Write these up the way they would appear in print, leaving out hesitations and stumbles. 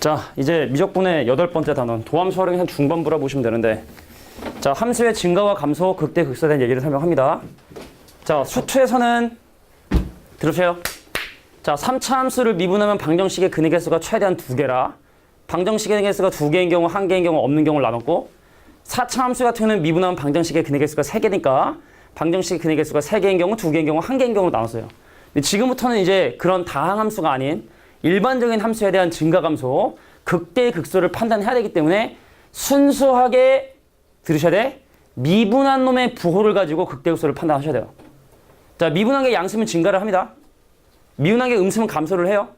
자, 이제 미적분의 8번째 단원 도함수 활용의 한 중반부라 보시면 되는데, 자, 함수의 증가와 감소, 극대, 극소에 대한 얘기를 설명합니다. 자, 수투에서는 들으세요. 자, 3차 함수를 미분하면 방정식의 근의 개수가 최대한 2개라. 방정식의 개수가 2개인 경우, 1개인 경우, 없는 경우를 나눴고, 4차 함수 같은 경우는 미분하면 방정식의 근의 개수가 3개니까 방정식의 근의 개수가 3개인 경우, 2개인 경우, 1개인 경우로 나눴어요. 근데 지금부터는 이제 그런 다항 함수가 아닌 일반적인 함수에 대한 증가 감소, 극대, 극소를 판단해야 되기 때문에 순수하게 들으셔야 돼. 미분한 놈의 부호를 가지고 극대, 극소를 판단하셔야 돼요. 자, 미분한 게 양수면 증가를 합니다. 미분한 게 음수면 감소를 해요.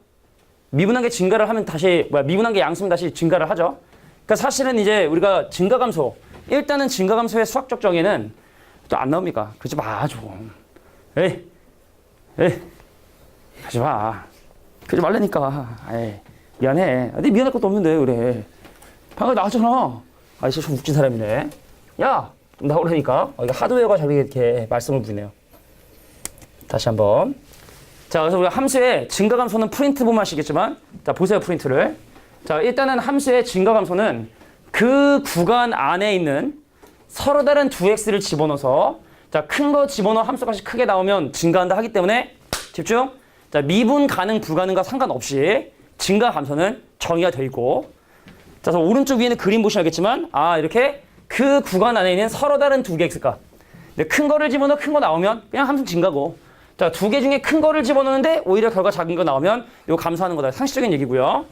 미분한 게 증가를 하면 미분한 게 양수면 다시 증가를 하죠. 그러니까 사실은 이제 우리가 증가 감소, 일단은 증가 감소의 수학적 정의는 또 안 나옵니까? 그러지 마, 좀. 에이, 하지 마. 그러지 말라니까. 에이, 미안해. 근데 미안할 것도 없는데, 그래. 방금 나왔잖아. 진짜 좀 웃긴 사람이네. 야, 나오라니까. 이거 하드웨어가 저렇게 이렇게 말씀을 부리네요. 다시 한번. 자, 그래서 우리가 함수의 증가 감소는 프린트 보면 아시겠지만, 자, 보세요, 프린트를. 자, 일단은 함수의 증가 감소는 그 구간 안에 있는 서로 다른 두 x를 집어넣어서, 자, 큰 거 집어넣어 함수값이 크게 나오면 증가한다 하기 때문에, 집중. 자, 미분 가능, 불가능과 상관없이 증가 감소는 정의가 되어 있고, 자, 그래서 오른쪽 위에는 그림 보시면 알겠지만, 이렇게 그 구간 안에 있는 서로 다른 두 개 x값. 근데 큰 거를 집어넣어 큰 거 나오면 그냥 함수 증가고, 자, 두 개 중에 큰 거를 집어넣는데 오히려 결과 작은 거 나오면 이거 감소하는 거다. 상식적인 얘기고요.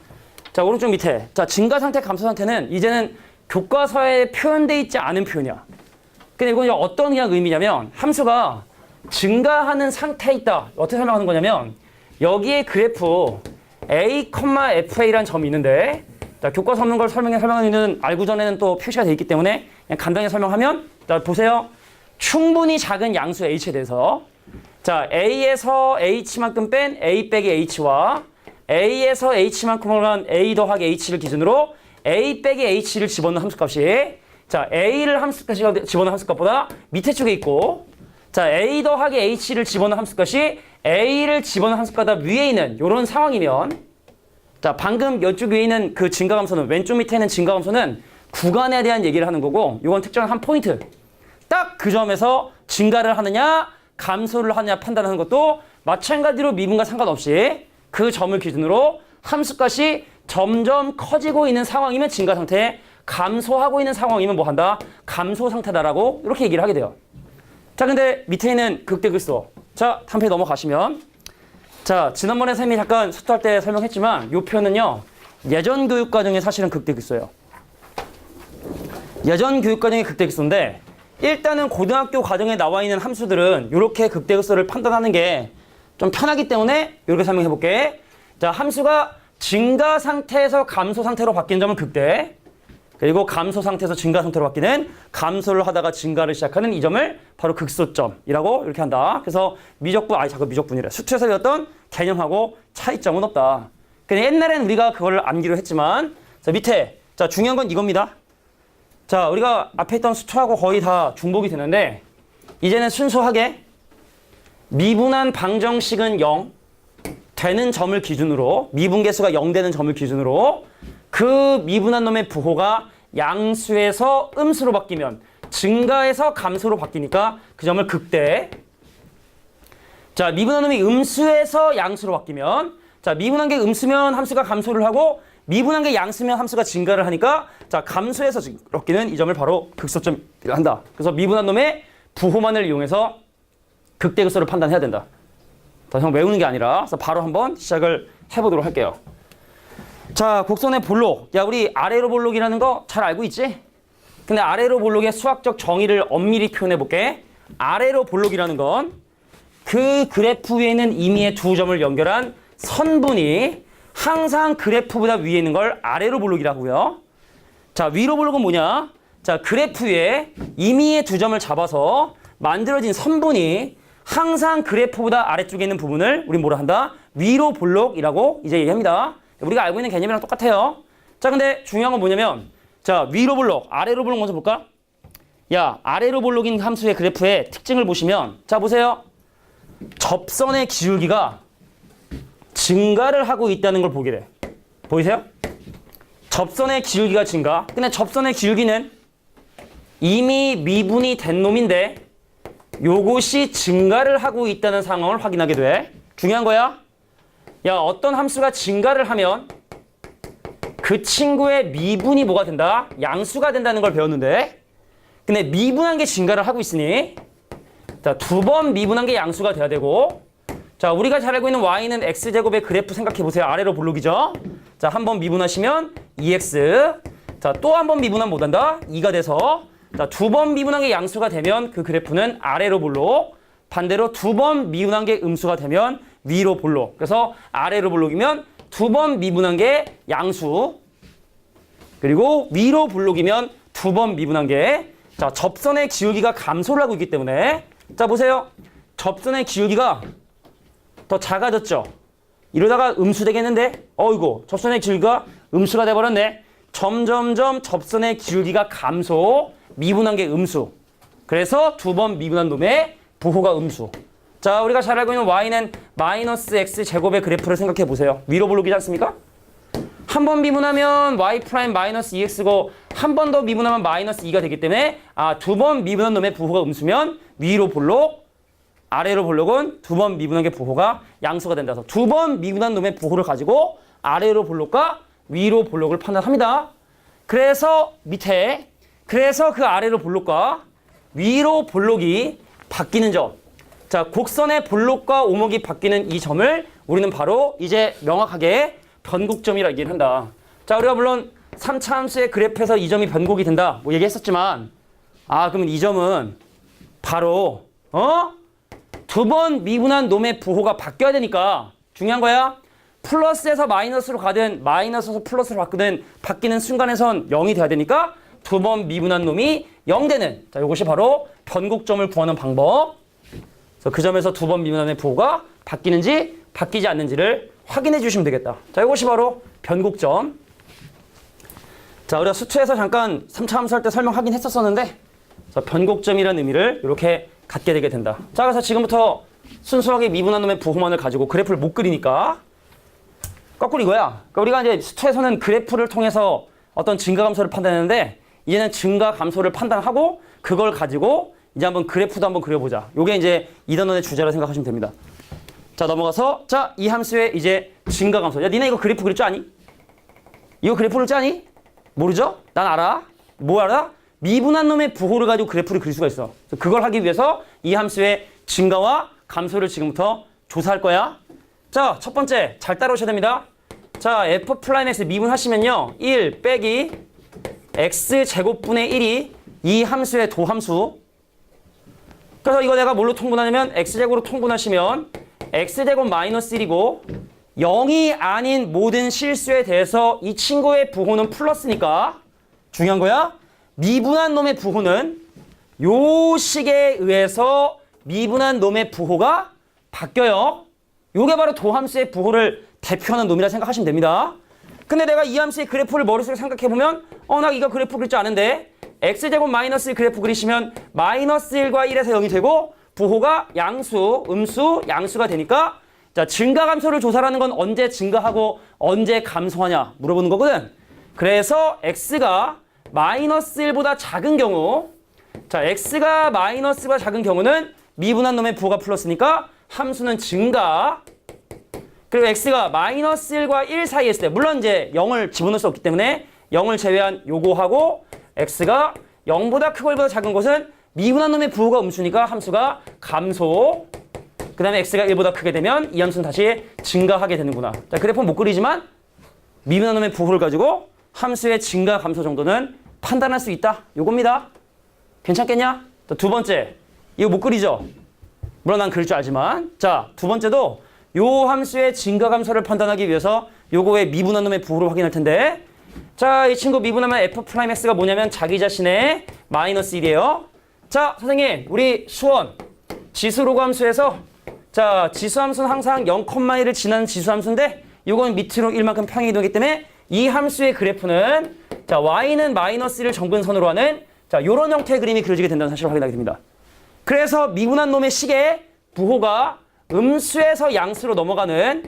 자, 오른쪽 밑에. 자, 증가 상태, 감소 상태는 이제는 교과서에 표현되어 있지 않은 표현이야. 근데 이건 어떤 그냥 의미냐면, 함수가 증가하는 상태에 있다. 어떻게 설명하는 거냐면, 여기에 그래프 a, fa라는 점이 있는데, 자, 교과서 없는 걸 설명하는 알고 전에는 또 표시가 되어 있기 때문에 그냥 간단히 설명하면, 자, 보세요. 충분히 작은 양수 h에 대해서, 자, a에서 h만큼 뺀 a 빼기 h와 a에서 h만큼을 한 a 더하기 h를 기준으로 a 빼기 h를 집어넣는 함수값이, 자, a를 함수값이 집어넣는 함수값보다 밑에 쪽에 있고, 자, a 더하기 h를 집어넣는 함수값이 a를 집어넣는 함수값보다 위에 있는 이런 상황이면, 자, 방금 이쪽 위에 있는 그 증가감소는, 왼쪽 밑에 있는 증가감소는 구간에 대한 얘기를 하는 거고, 이건 특정한 한 포인트. 딱 그 점에서 증가를 하느냐, 감소를 하느냐 판단하는 것도 마찬가지로 미분과 상관없이 그 점을 기준으로 함수값이 점점 커지고 있는 상황이면 증가 상태, 감소하고 있는 상황이면 뭐 한다? 감소 상태다라고 이렇게 얘기를 하게 돼요. 자, 근데 밑에 있는 극대, 극소. 자, 한 페이지 넘어가시면, 자, 지난번에 쌤이 잠깐 수투할 때 설명했지만 이 표현은요, 예전 교육과정에 사실은 극대, 극소예요. 예전 교육과정의 극대, 극소인데, 일단은 고등학교 과정에 나와 있는 함수들은 이렇게 극대, 극소를 판단하는 게 좀 편하기 때문에 이렇게 설명해 볼게. 자, 함수가 증가 상태에서 감소 상태로 바뀌는 점은 극대, 그리고 감소 상태에서 증가 상태로 바뀌는, 감소를 하다가 증가를 시작하는 이 점을 바로 극소점이라고 이렇게 한다. 그래서 자꾸 미적분이래. 수투에서 배웠던 개념하고 차이점은 없다. 근데 옛날에는 우리가 그걸 암기로 했지만, 자, 밑에, 자, 중요한 건 이겁니다. 자, 우리가 앞에 있던 수투하고 거의 다 중복이 되는데, 이제는 순수하게 미분한 방정식은 0 되는 점을 기준으로, 미분계수가 0 되는 점을 기준으로 그 미분한 놈의 부호가 양수에서 음수로 바뀌면, 증가에서 감소로 바뀌니까 그 점을 극대. 자, 미분한 놈이 음수에서 양수로 바뀌면, 자, 미분한 게 음수면 함수가 감소를 하고, 미분한 게 양수면 함수가 증가를 하니까, 자, 감소에서 바뀌는 이 점을 바로 극소점이라 한다. 그래서 미분한 놈의 부호만을 이용해서 극대, 극소를 판단해야 된다. 더 이상 외우는 게 아니라, 그래서 바로 한번 시작을 해보도록 할게요. 자, 곡선의 볼록. 야, 우리 아래로 볼록이라는 거 잘 알고 있지? 근데 아래로 볼록의 수학적 정의를 엄밀히 표현해 볼게. 아래로 볼록이라는 건 그 그래프 위에 있는 임의의 두 점을 연결한 선분이 항상 그래프보다 위에 있는 걸 아래로 볼록이라고요. 자, 위로 볼록은 뭐냐? 자, 그래프 위에 임의의 두 점을 잡아서 만들어진 선분이 항상 그래프보다 아래쪽에 있는 부분을 우리 뭐라 한다? 위로 볼록이라고 이제 얘기합니다. 우리가 알고 있는 개념이랑 똑같아요. 자, 근데 중요한 건 뭐냐면, 자, 위로 볼록, 아래로 볼록 먼저 볼까? 야, 아래로 볼록인 함수의 그래프의 특징을 보시면, 자, 보세요. 접선의 기울기가 증가를 하고 있다는 걸 보게 돼. 보이세요? 접선의 기울기가 증가. 근데 접선의 기울기는 이미 미분이 된 놈인데 요것이 증가를 하고 있다는 상황을 확인하게 돼. 중요한 거야. 야, 어떤 함수가 증가를 하면 그 친구의 미분이 뭐가 된다? 양수가 된다는 걸 배웠는데, 근데 미분한 게 증가를 하고 있으니, 자, 두 번 미분한 게 양수가 돼야 되고, 자, 우리가 잘 알고 있는 y는 x제곱의 그래프 생각해 보세요. 아래로 볼록이죠. 자, 한 번 미분하시면 2x. 자, 또 한 번 미분하면 못 한다? 2가 돼서, 자, 두 번 미분한 게 양수가 되면 그 그래프는 아래로 볼록, 반대로 두 번 미분한 게 음수가 되면 위로 볼록. 그래서 아래로 볼록이면 두 번 미분한 게 양수, 그리고 위로 볼록이면 두 번 미분한 게, 자, 접선의 기울기가 감소를 하고 있기 때문에, 자, 보세요. 접선의 기울기가 더 작아졌죠. 이러다가 음수 되겠는데, 어이구, 접선의 기울기가 음수가 돼버렸네. 점점점 접선의 기울기가 감소, 미분한 게 음수. 그래서 두 번 미분한 놈의 부호가 음수. 자, 우리가 잘 알고 있는 y는 마이너스 x 제곱의 그래프를 생각해 보세요. 위로 볼록이지 않습니까? 한 번 미분하면 y 프라임 마이너스 2x고 한 번 더 미분하면 마이너스 2가 되기 때문에, 두 번 미분한 놈의 부호가 음수면 위로 볼록, 아래로 볼록은 두 번 미분한 게 부호가 양수가 된다서 두 번 미분한 놈의 부호를 가지고 아래로 볼록과 위로 볼록을 판단합니다. 그래서 밑에, 그래서 그 아래로 볼록과 위로 볼록이 바뀌는 점. 자, 곡선의 볼록과 오목이 바뀌는 이 점을 우리는 바로 이제 명확하게 변곡점이라 얘기를 한다. 자, 우리가 물론 3차 함수의 그래프에서 이 점이 변곡이 된다 뭐 얘기했었지만, 그러면 이 점은 바로 두 번 미분한 놈의 부호가 바뀌어야 되니까 중요한 거야. 플러스에서 마이너스로 가든 마이너스에서 플러스로 바뀌는 순간에선 0이 돼야 되니까 두 번 미분한 놈이 0 되는, 자, 이것이 바로 변곡점을 구하는 방법. 그래서 그 점에서 두 번 미분한 놈의 부호가 바뀌는지 바뀌지 않는지를 확인해 주시면 되겠다. 자, 이것이 바로 변곡점. 자, 우리가 수투에서 잠깐 3차 함수할 때 설명하긴 했었었는데, 그래서 변곡점이라는 의미를 이렇게 갖게 되게 된다. 자, 그래서 지금부터 순수하게 미분한 놈의 부호만을 가지고 그래프를 못 그리니까 거꾸로 이거야. 그러니까 우리가 이제 수투에서는 그래프를 통해서 어떤 증가 감소를 판단했는데, 이제는 증가 감소를 판단하고 그걸 가지고 이제 한번 그래프도 한번 그려보자. 요게 이제 2단원의 주제라 생각하시면 됩니다. 자, 넘어가서, 자, 이 함수의 이제 증가 감소. 야, 니네 이거 그래프 그릴 줄 아니? 이거 그래프를 짜니? 모르죠? 난 알아. 뭐 알아? 미분한 놈의 부호를 가지고 그래프를 그릴 수가 있어. 그걸 하기 위해서 이 함수의 증가와 감소를 지금부터 조사할 거야. 자, 첫 번째 잘 따라오셔야 됩니다. 자, f 플라인 x 미분하시면요, 1 빼기 x 제곱분의 1이 이 함수의 도함수. 그래서 이거 내가 뭘로 통분하냐면 x제곱으로 통분하시면 x제곱 마이너스 1이고 0이 아닌 모든 실수에 대해서 이 친구의 부호는 플러스니까 중요한 거야. 미분한 놈의 부호는 요 식에 의해서 미분한 놈의 부호가 바뀌어요. 요게 바로 도함수의 부호를 대표하는 놈이라 생각하시면 됩니다. 근데 내가 이 함수의 그래프를 머릿속에 생각해보면 나 이거 그래프 그릴 줄 아는데 x제곱 마이너스 1 그래프 그리시면 마이너스 1과 1에서 0이 되고 부호가 양수, 음수, 양수가 되니까, 자, 증가 감소를 조사하는 건 언제 증가하고 언제 감소하냐 물어보는 거거든. 그래서 x가 마이너스 1보다 작은 경우, 자, x가 마이너스보다 작은 경우는 미분한 놈의 부호가 플러스니까 함수는 증가. 그리고 x가 마이너스 1과 1 사이에 있을 때, 물론 이제 0을 집어넣을 수 없기 때문에 0을 제외한 요거하고 x가 0보다 크고 1보다 작은 것은 미분한 놈의 부호가 음수니까 함수가 감소. 그 다음에 x가 1보다 크게 되면 이 함수는 다시 증가하게 되는구나. 자, 그래프는 못 그리지만 미분한 놈의 부호를 가지고 함수의 증가 감소 정도는 판단할 수 있다. 요겁니다. 괜찮겠냐? 자, 두 번째, 이거 못 그리죠? 물론 난 그릴 줄 알지만. 자, 두 번째도 요 함수의 증가 감소를 판단하기 위해서 요거의 미분한 놈의 부호를 확인할 텐데, 자, 이 친구 미분하면 f 프라임 x가 뭐냐면 자기 자신의 마이너스 1이에요. 자, 선생님, 우리 수원 지수로그 함수에서, 자, 지수함수는 항상 0,1을 지나는 지수함수인데 이건 밑으로 1만큼 평행이동이기 때문에 이 함수의 그래프는, 자, y는 마이너스 1을 정근선으로 하는, 자, 요런 형태의 그림이 그려지게 된다는 사실을 확인하게 됩니다. 그래서 미분한 놈의 식의 부호가 음수에서 양수로 넘어가는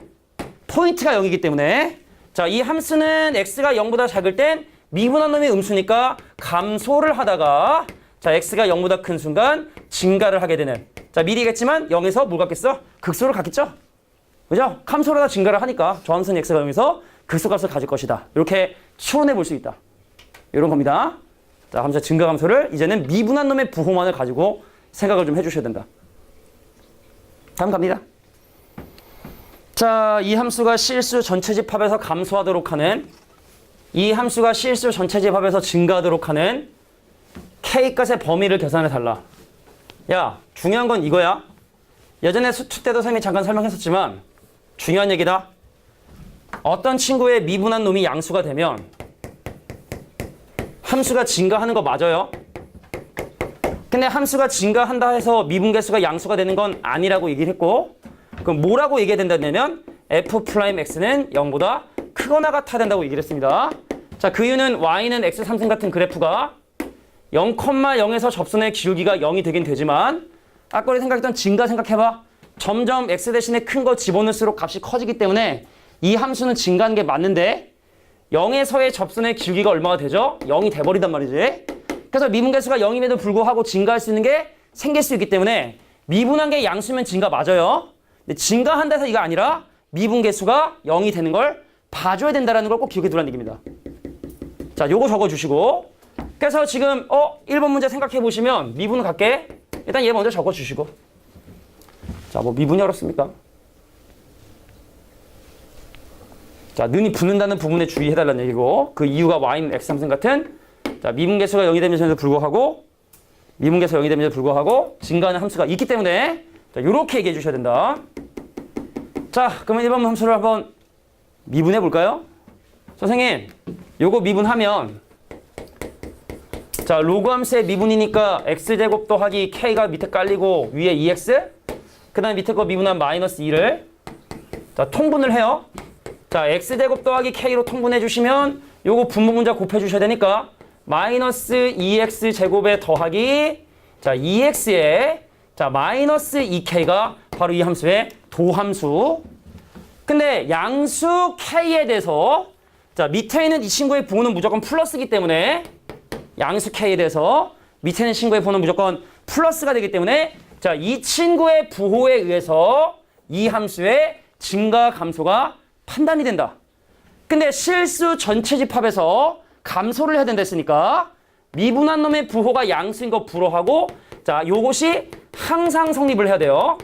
포인트가 0이기 때문에, 자, 이 함수는 x가 0보다 작을 땐 미분한 놈이 음수니까 감소를 하다가 자, x가 0보다 큰 순간 증가를 하게 되는. 자, 미리겠지만 0에서 뭘 갖겠어? 극소를 갖겠죠? 그죠? 감소를 하다 증가를 하니까 저 함수는 x가 0에서 극소값을 가질 것이다. 이렇게 추론해 볼 수 있다. 이런 겁니다. 자, 함수의 증가 감소를 이제는 미분한 놈의 부호만을 가지고 생각을 좀 해주셔야 된다. 다음 갑니다. 자, 이 함수가 실수 전체 집합에서 감소하도록 하는 이 함수가 실수 전체 집합에서 증가하도록 하는 K값의 범위를 계산해 달라. 야, 중요한 건 이거야. 예전에 수투 때도 선생님이 잠깐 설명했었지만 중요한 얘기다. 어떤 친구의 미분한 놈이 양수가 되면 함수가 증가하는 거 맞아요. 근데 함수가 증가한다 해서 미분계수가 양수가 되는 건 아니라고 얘기를 했고, 그럼 뭐라고 얘기해야 된다면 f'x는 0보다 크거나 같아야 된다고 얘기를 했습니다. 자, 그 이유는 y는 x3승 같은 그래프가 0,0에서 접선의 기울기가 0이 되긴 되지만 아까 우리 생각했던 증가 생각해봐. 점점 x 대신에 큰 거 집어넣을수록 값이 커지기 때문에 이 함수는 증가하는 게 맞는데 0에서의 접선의 기울기가 얼마가 되죠? 0이 돼버리단 말이지. 그래서 미분계수가 0임에도 불구하고 증가할 수 있는 게 생길 수 있기 때문에 미분한 게 양수면 증가 맞아요. 근데 증가한다 해서 이거 아니라 미분계수가 0이 되는 걸 봐줘야 된다는 걸 꼭 기억해 두라는 얘기입니다. 자, 요거 적어주시고. 그래서 지금 1번 문제 생각해 보시면 미분을 갈게. 일단 얘 먼저 적어주시고. 자, 뭐 미분이 어렵습니까? 자, 는이 붙는다는 부분에 주의해달라는 얘기고, 그 이유가 y는 x3승 같은, 자, 미분계수가 0이 됨에도 불구하고, 미분계수가 0이 됨에도 불구하고 증가하는 함수가 있기 때문에, 자, 요렇게 얘기해 주셔야 된다. 자, 그러면 1번 함수를 한번 미분해 볼까요? 선생님, 요거 미분하면, 자, 로그 함수의 미분이니까 x제곱 더하기 k가 밑에 깔리고 위에 2x, 그 다음에 밑에 거 미분한 마이너스 2를 자, 통분을 해요. 자, x제곱 더하기 k로 통분해 주시면 요거 분모 문자 곱해 주셔야 되니까 마이너스 2x 제곱에 더하기 자, 2x에 자, 마이너스 2k가 바로 이 함수의 도함수. 근데 양수 k에 대해서 자, 밑에 있는 이 친구의 부호는 무조건 플러스이기 때문에 양수 k에 대해서 밑에 있는 친구의 부호는 무조건 플러스가 되기 때문에 자, 이 친구의 부호에 의해서 이 함수의 증가 감소가 판단이 된다. 근데 실수 전체 집합에서 감소를 해야 된다 했으니까 미분한 놈의 부호가 양수인 거 불허하고 자, 요것이 항상 성립을 해야 돼요.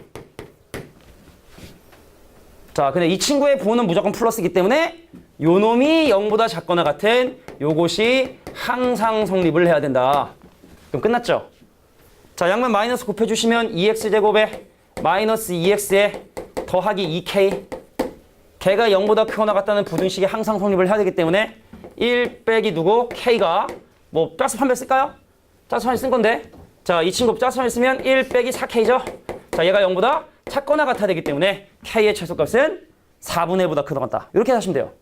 자, 근데 이 친구의 부호는 무조건 플러스이기 때문에 요 놈이 0보다 작거나 같은 요것이 항상 성립을 해야 된다. 그럼 끝났죠? 자, 양면 마이너스 곱해주시면 2x제곱에 마이너스 2x에 더하기 2k 걔가 0보다 크거나 같다는 부등식이 항상 성립을 해야 되기 때문에 1 빼기 누구? k가 뭐 플러스 3배 쓸까요? 플러스 3배 쓴 건데 자, 이 친구 플러스 3배 쓰면 1 빼기 4k죠? 자, 얘가 0보다 작거나 같아야 되기 때문에 k의 최소값은 4분의 1보다 크거나 같다. 이렇게 하시면 돼요.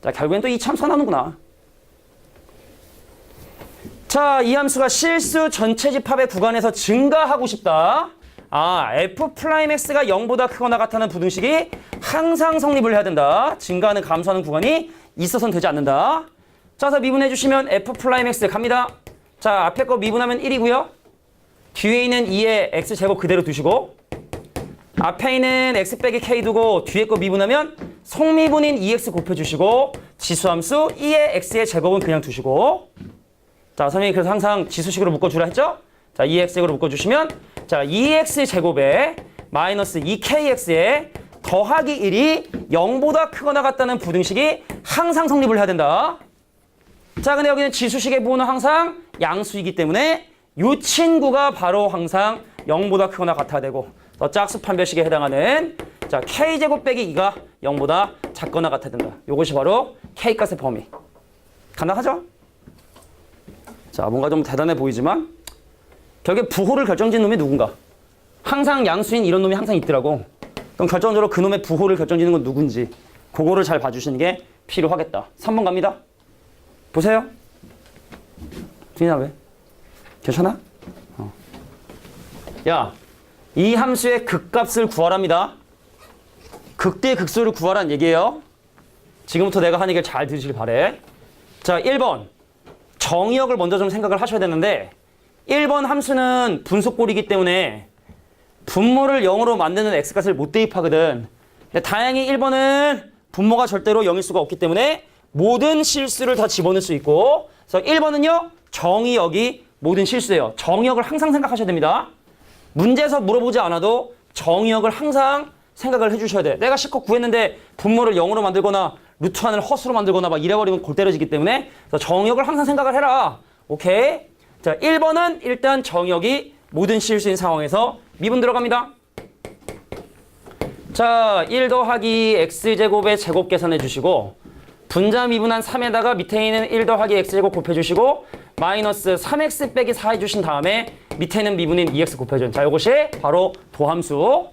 자, 결국엔 또 이 참수가 나오는구나. 자, 이 함수가 실수 전체 집합의 구간에서 증가하고 싶다. 아, f'x가 0보다 크거나 같다는 부등식이 항상 성립을 해야 된다. 증가하는 감소하는 구간이 있어서는 되지 않는다. 자, 그래서 미분해 주시면 f'x 갑니다. 자, 앞에 거 미분하면 1이고요. 뒤에 있는 2의 x제곱 그대로 두시고 앞에 있는 x 빼기 k 두고 뒤에 거 미분하면 속미분인 2x 곱해주시고 지수함수 2의 x의 제곱은 그냥 두시고 자, 선생님이 그래서 항상 지수식으로 묶어주라 했죠? 자, 2x로 묶어주시면 자, 2x 제곱에 마이너스 2kx에 더하기 1이 0보다 크거나 같다는 부등식이 항상 성립을 해야 된다. 자, 근데 여기는 지수식의 부호는 항상 양수이기 때문에 이 친구가 바로 항상 0보다 크거나 같아야 되고 더 짝수 판별식에 해당하는 자, k제곱 빼기 2가 0보다 작거나 같아야 된다. 이것이 바로 k값의 범위. 간단하죠? 자, 뭔가 좀 대단해 보이지만 결국에 부호를 결정짓는 놈이 누군가. 항상 양수인 이런 놈이 항상 있더라고. 그럼 결정적으로 그 놈의 부호를 결정짓는 건 누군지 그거를 잘 봐주시는 게 필요하겠다. 3번 갑니다. 보세요. 준이나 왜? 괜찮아? 야, 이 함수의 극값을 구하랍니다. 극대 극소를 구하라는 얘기예요. 지금부터 내가 하는 얘기를 잘 들으시길 바래. 자, 1번. 정의역을 먼저 좀 생각을 하셔야 되는데 1번 함수는 분속꼴이기 때문에 분모를 0으로 만드는 x값을 못 대입하거든. 근데 다행히 1번은 분모가 절대로 0일 수가 없기 때문에 모든 실수를 다 집어넣을 수 있고, 그래서 1번은요, 정의역이 모든 실수예요. 정의역을 항상 생각하셔야 됩니다. 문제에서 물어보지 않아도 정의역을 항상 생각을 해주셔야 돼. 내가 실컷 구했는데 분모를 0으로 만들거나 루트 1을 허수로 만들거나 막 이래버리면 골 때려지기 때문에 그래서 정의역을 항상 생각을 해라. 오케이? 자, 1번은 일단 정의역이 모든 실수인 상황에서 미분 들어갑니다. 자, 1 더하기 x제곱의 제곱 계산해 주시고 분자 미분한 3에다가 밑에 있는 1 더하기 x제곱 곱해주시고 마이너스 3x 빼기 4 해주신 다음에 밑에 있는 미분인 2x 곱해준. 자, 이것이 바로 도함수.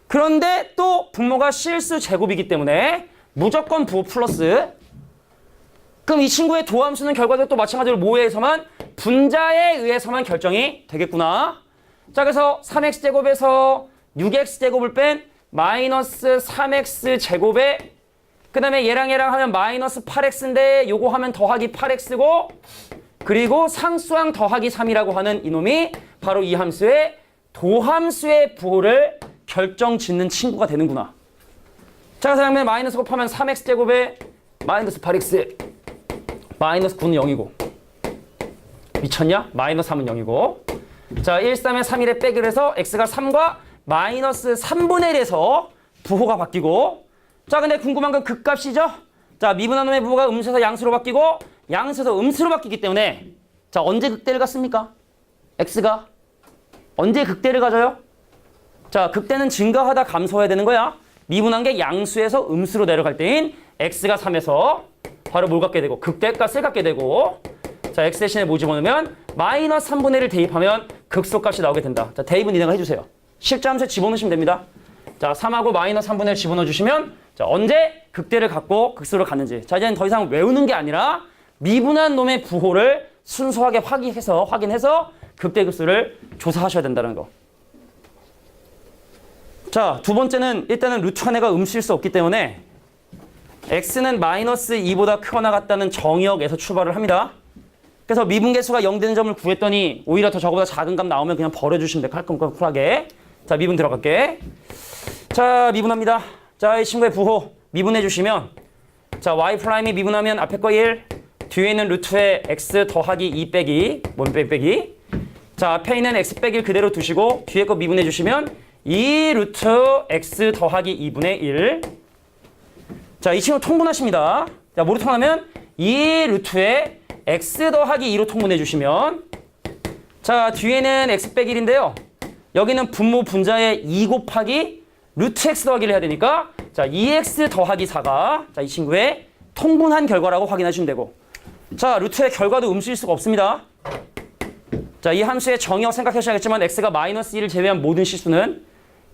그런데 또 분모가 실수 제곱이기 때문에 무조건 부호 플러스. 그럼 이 친구의 도함수는 결과적으로 또 마찬가지로 뭐에 의해서만? 분자에 의해서만 결정이 되겠구나. 자, 그래서 3x제곱에서 6x제곱을 뺀 마이너스 3x제곱에 그 다음에 얘랑 하면 마이너스 8x인데 요거 하면 더하기 8x고 그리고 상수항 더하기 3이라고 하는 이놈이 바로 이 함수의 도함수의 부호를 결정짓는 친구가 되는구나. 자, 그러면 마이너스 곱하면 3x제곱에 마이너스 8x 마이너스 9는 0이고 미쳤냐? 마이너스 3은 0이고 자, 1, 3에 3, 1에 빼기를 해서 x가 3과 마이너스 3분의 1에서 부호가 바뀌고 자, 근데 궁금한 건 극값이죠? 자, 미분한 놈의 부호가 음수에서 양수로 바뀌고 양수에서 음수로 바뀌기 때문에 자, 언제 극대를 갖습니까? x가 언제 극대를 가져요? 자, 극대는 증가하다 감소해야 되는 거야. 미분한 게 양수에서 음수로 내려갈 때인 x가 3에서 바로 뭘 갖게 되고 극대값을 갖게 되고 자, x 대신에 뭐 집어넣으면 마이너스 3분의 1을 대입하면 극소값이 나오게 된다. 자, 대입은 니네가 해주세요. 실자함수에 집어넣으시면 됩니다. 자, 3하고 마이너스 3분의 1 집어넣어 주시면 자, 언제 극대를 갖고 극소를 갖는지. 자, 이제는 더 이상 외우는 게 아니라 미분한 놈의 부호를 순수하게 확인해서 극대 극소를 조사하셔야 된다는 거. 자, 두 번째는 일단은 루트 1가 음수일 수 없기 때문에 x는 마이너스 2보다 크거나 같다는 정의역에서 출발을 합니다. 그래서 미분계수가 0 되는 점을 구했더니 오히려 더 저거보다 작은 값 나오면 그냥 버려주시면 돼. 쿨하게. 자, 미분 들어갈게. 자, 미분합니다. 자, 이 친구의 부호 미분해 주시면 자, y 프라임이 미분하면 앞에 거 1, 뒤에 있는 루트에 x 더하기 2 빼기, 뭔 빼기. 자, 앞에 있는 x 빼기 1 그대로 두시고 뒤에 거 미분해 주시면 2 루트 x 더하기 2분의 1. 자, 이 친구 통분하십니다. 자, 뭐로 통분하면 2 루트에 x 더하기 2로 통분해 주시면 자, 뒤에는 x 빼기 1인데요. 여기는 분모 분자에 2 곱하기 루트 x 더하기를 해야 되니까 자, 2x 더하기 4가 자, 이 친구의 통분한 결과라고 확인하시면 되고 자, 루트의 결과도 음수일 수가 없습니다. 자, 이 함수의 정의역 생각하셔야겠지만 x가 마이너스 1을 제외한 모든 실수는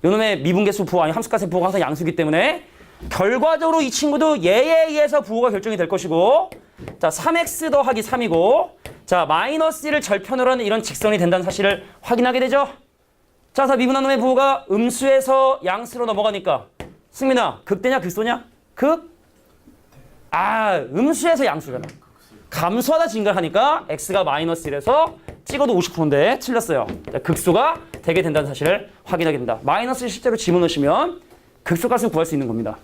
요놈의 미분계수 부호 아니 함수값의 부호가 항상 양수기 때문에 결과적으로 이 친구도 얘에 의해서 부호가 결정이 될 것이고 자, 3x 더하기 3이고 자, 마이너스 1을 절편으로 하는 이런 직선이 된다는 사실을 확인하게 되죠. 자, 그래서 미분한 놈의 부호가 음수에서 양수로 넘어가니까 승민아, 극대냐 극소냐? 음수에서 양수잖아. 감소하다 증가하니까 x가 마이너스 1에서 찍어도 50%인데 틀렸어요. 자, 극소가 되게 된다는 사실을 확인하게 된다. 마이너스를 실제로 집어넣으시면 극소값을 구할 수 있는 겁니다.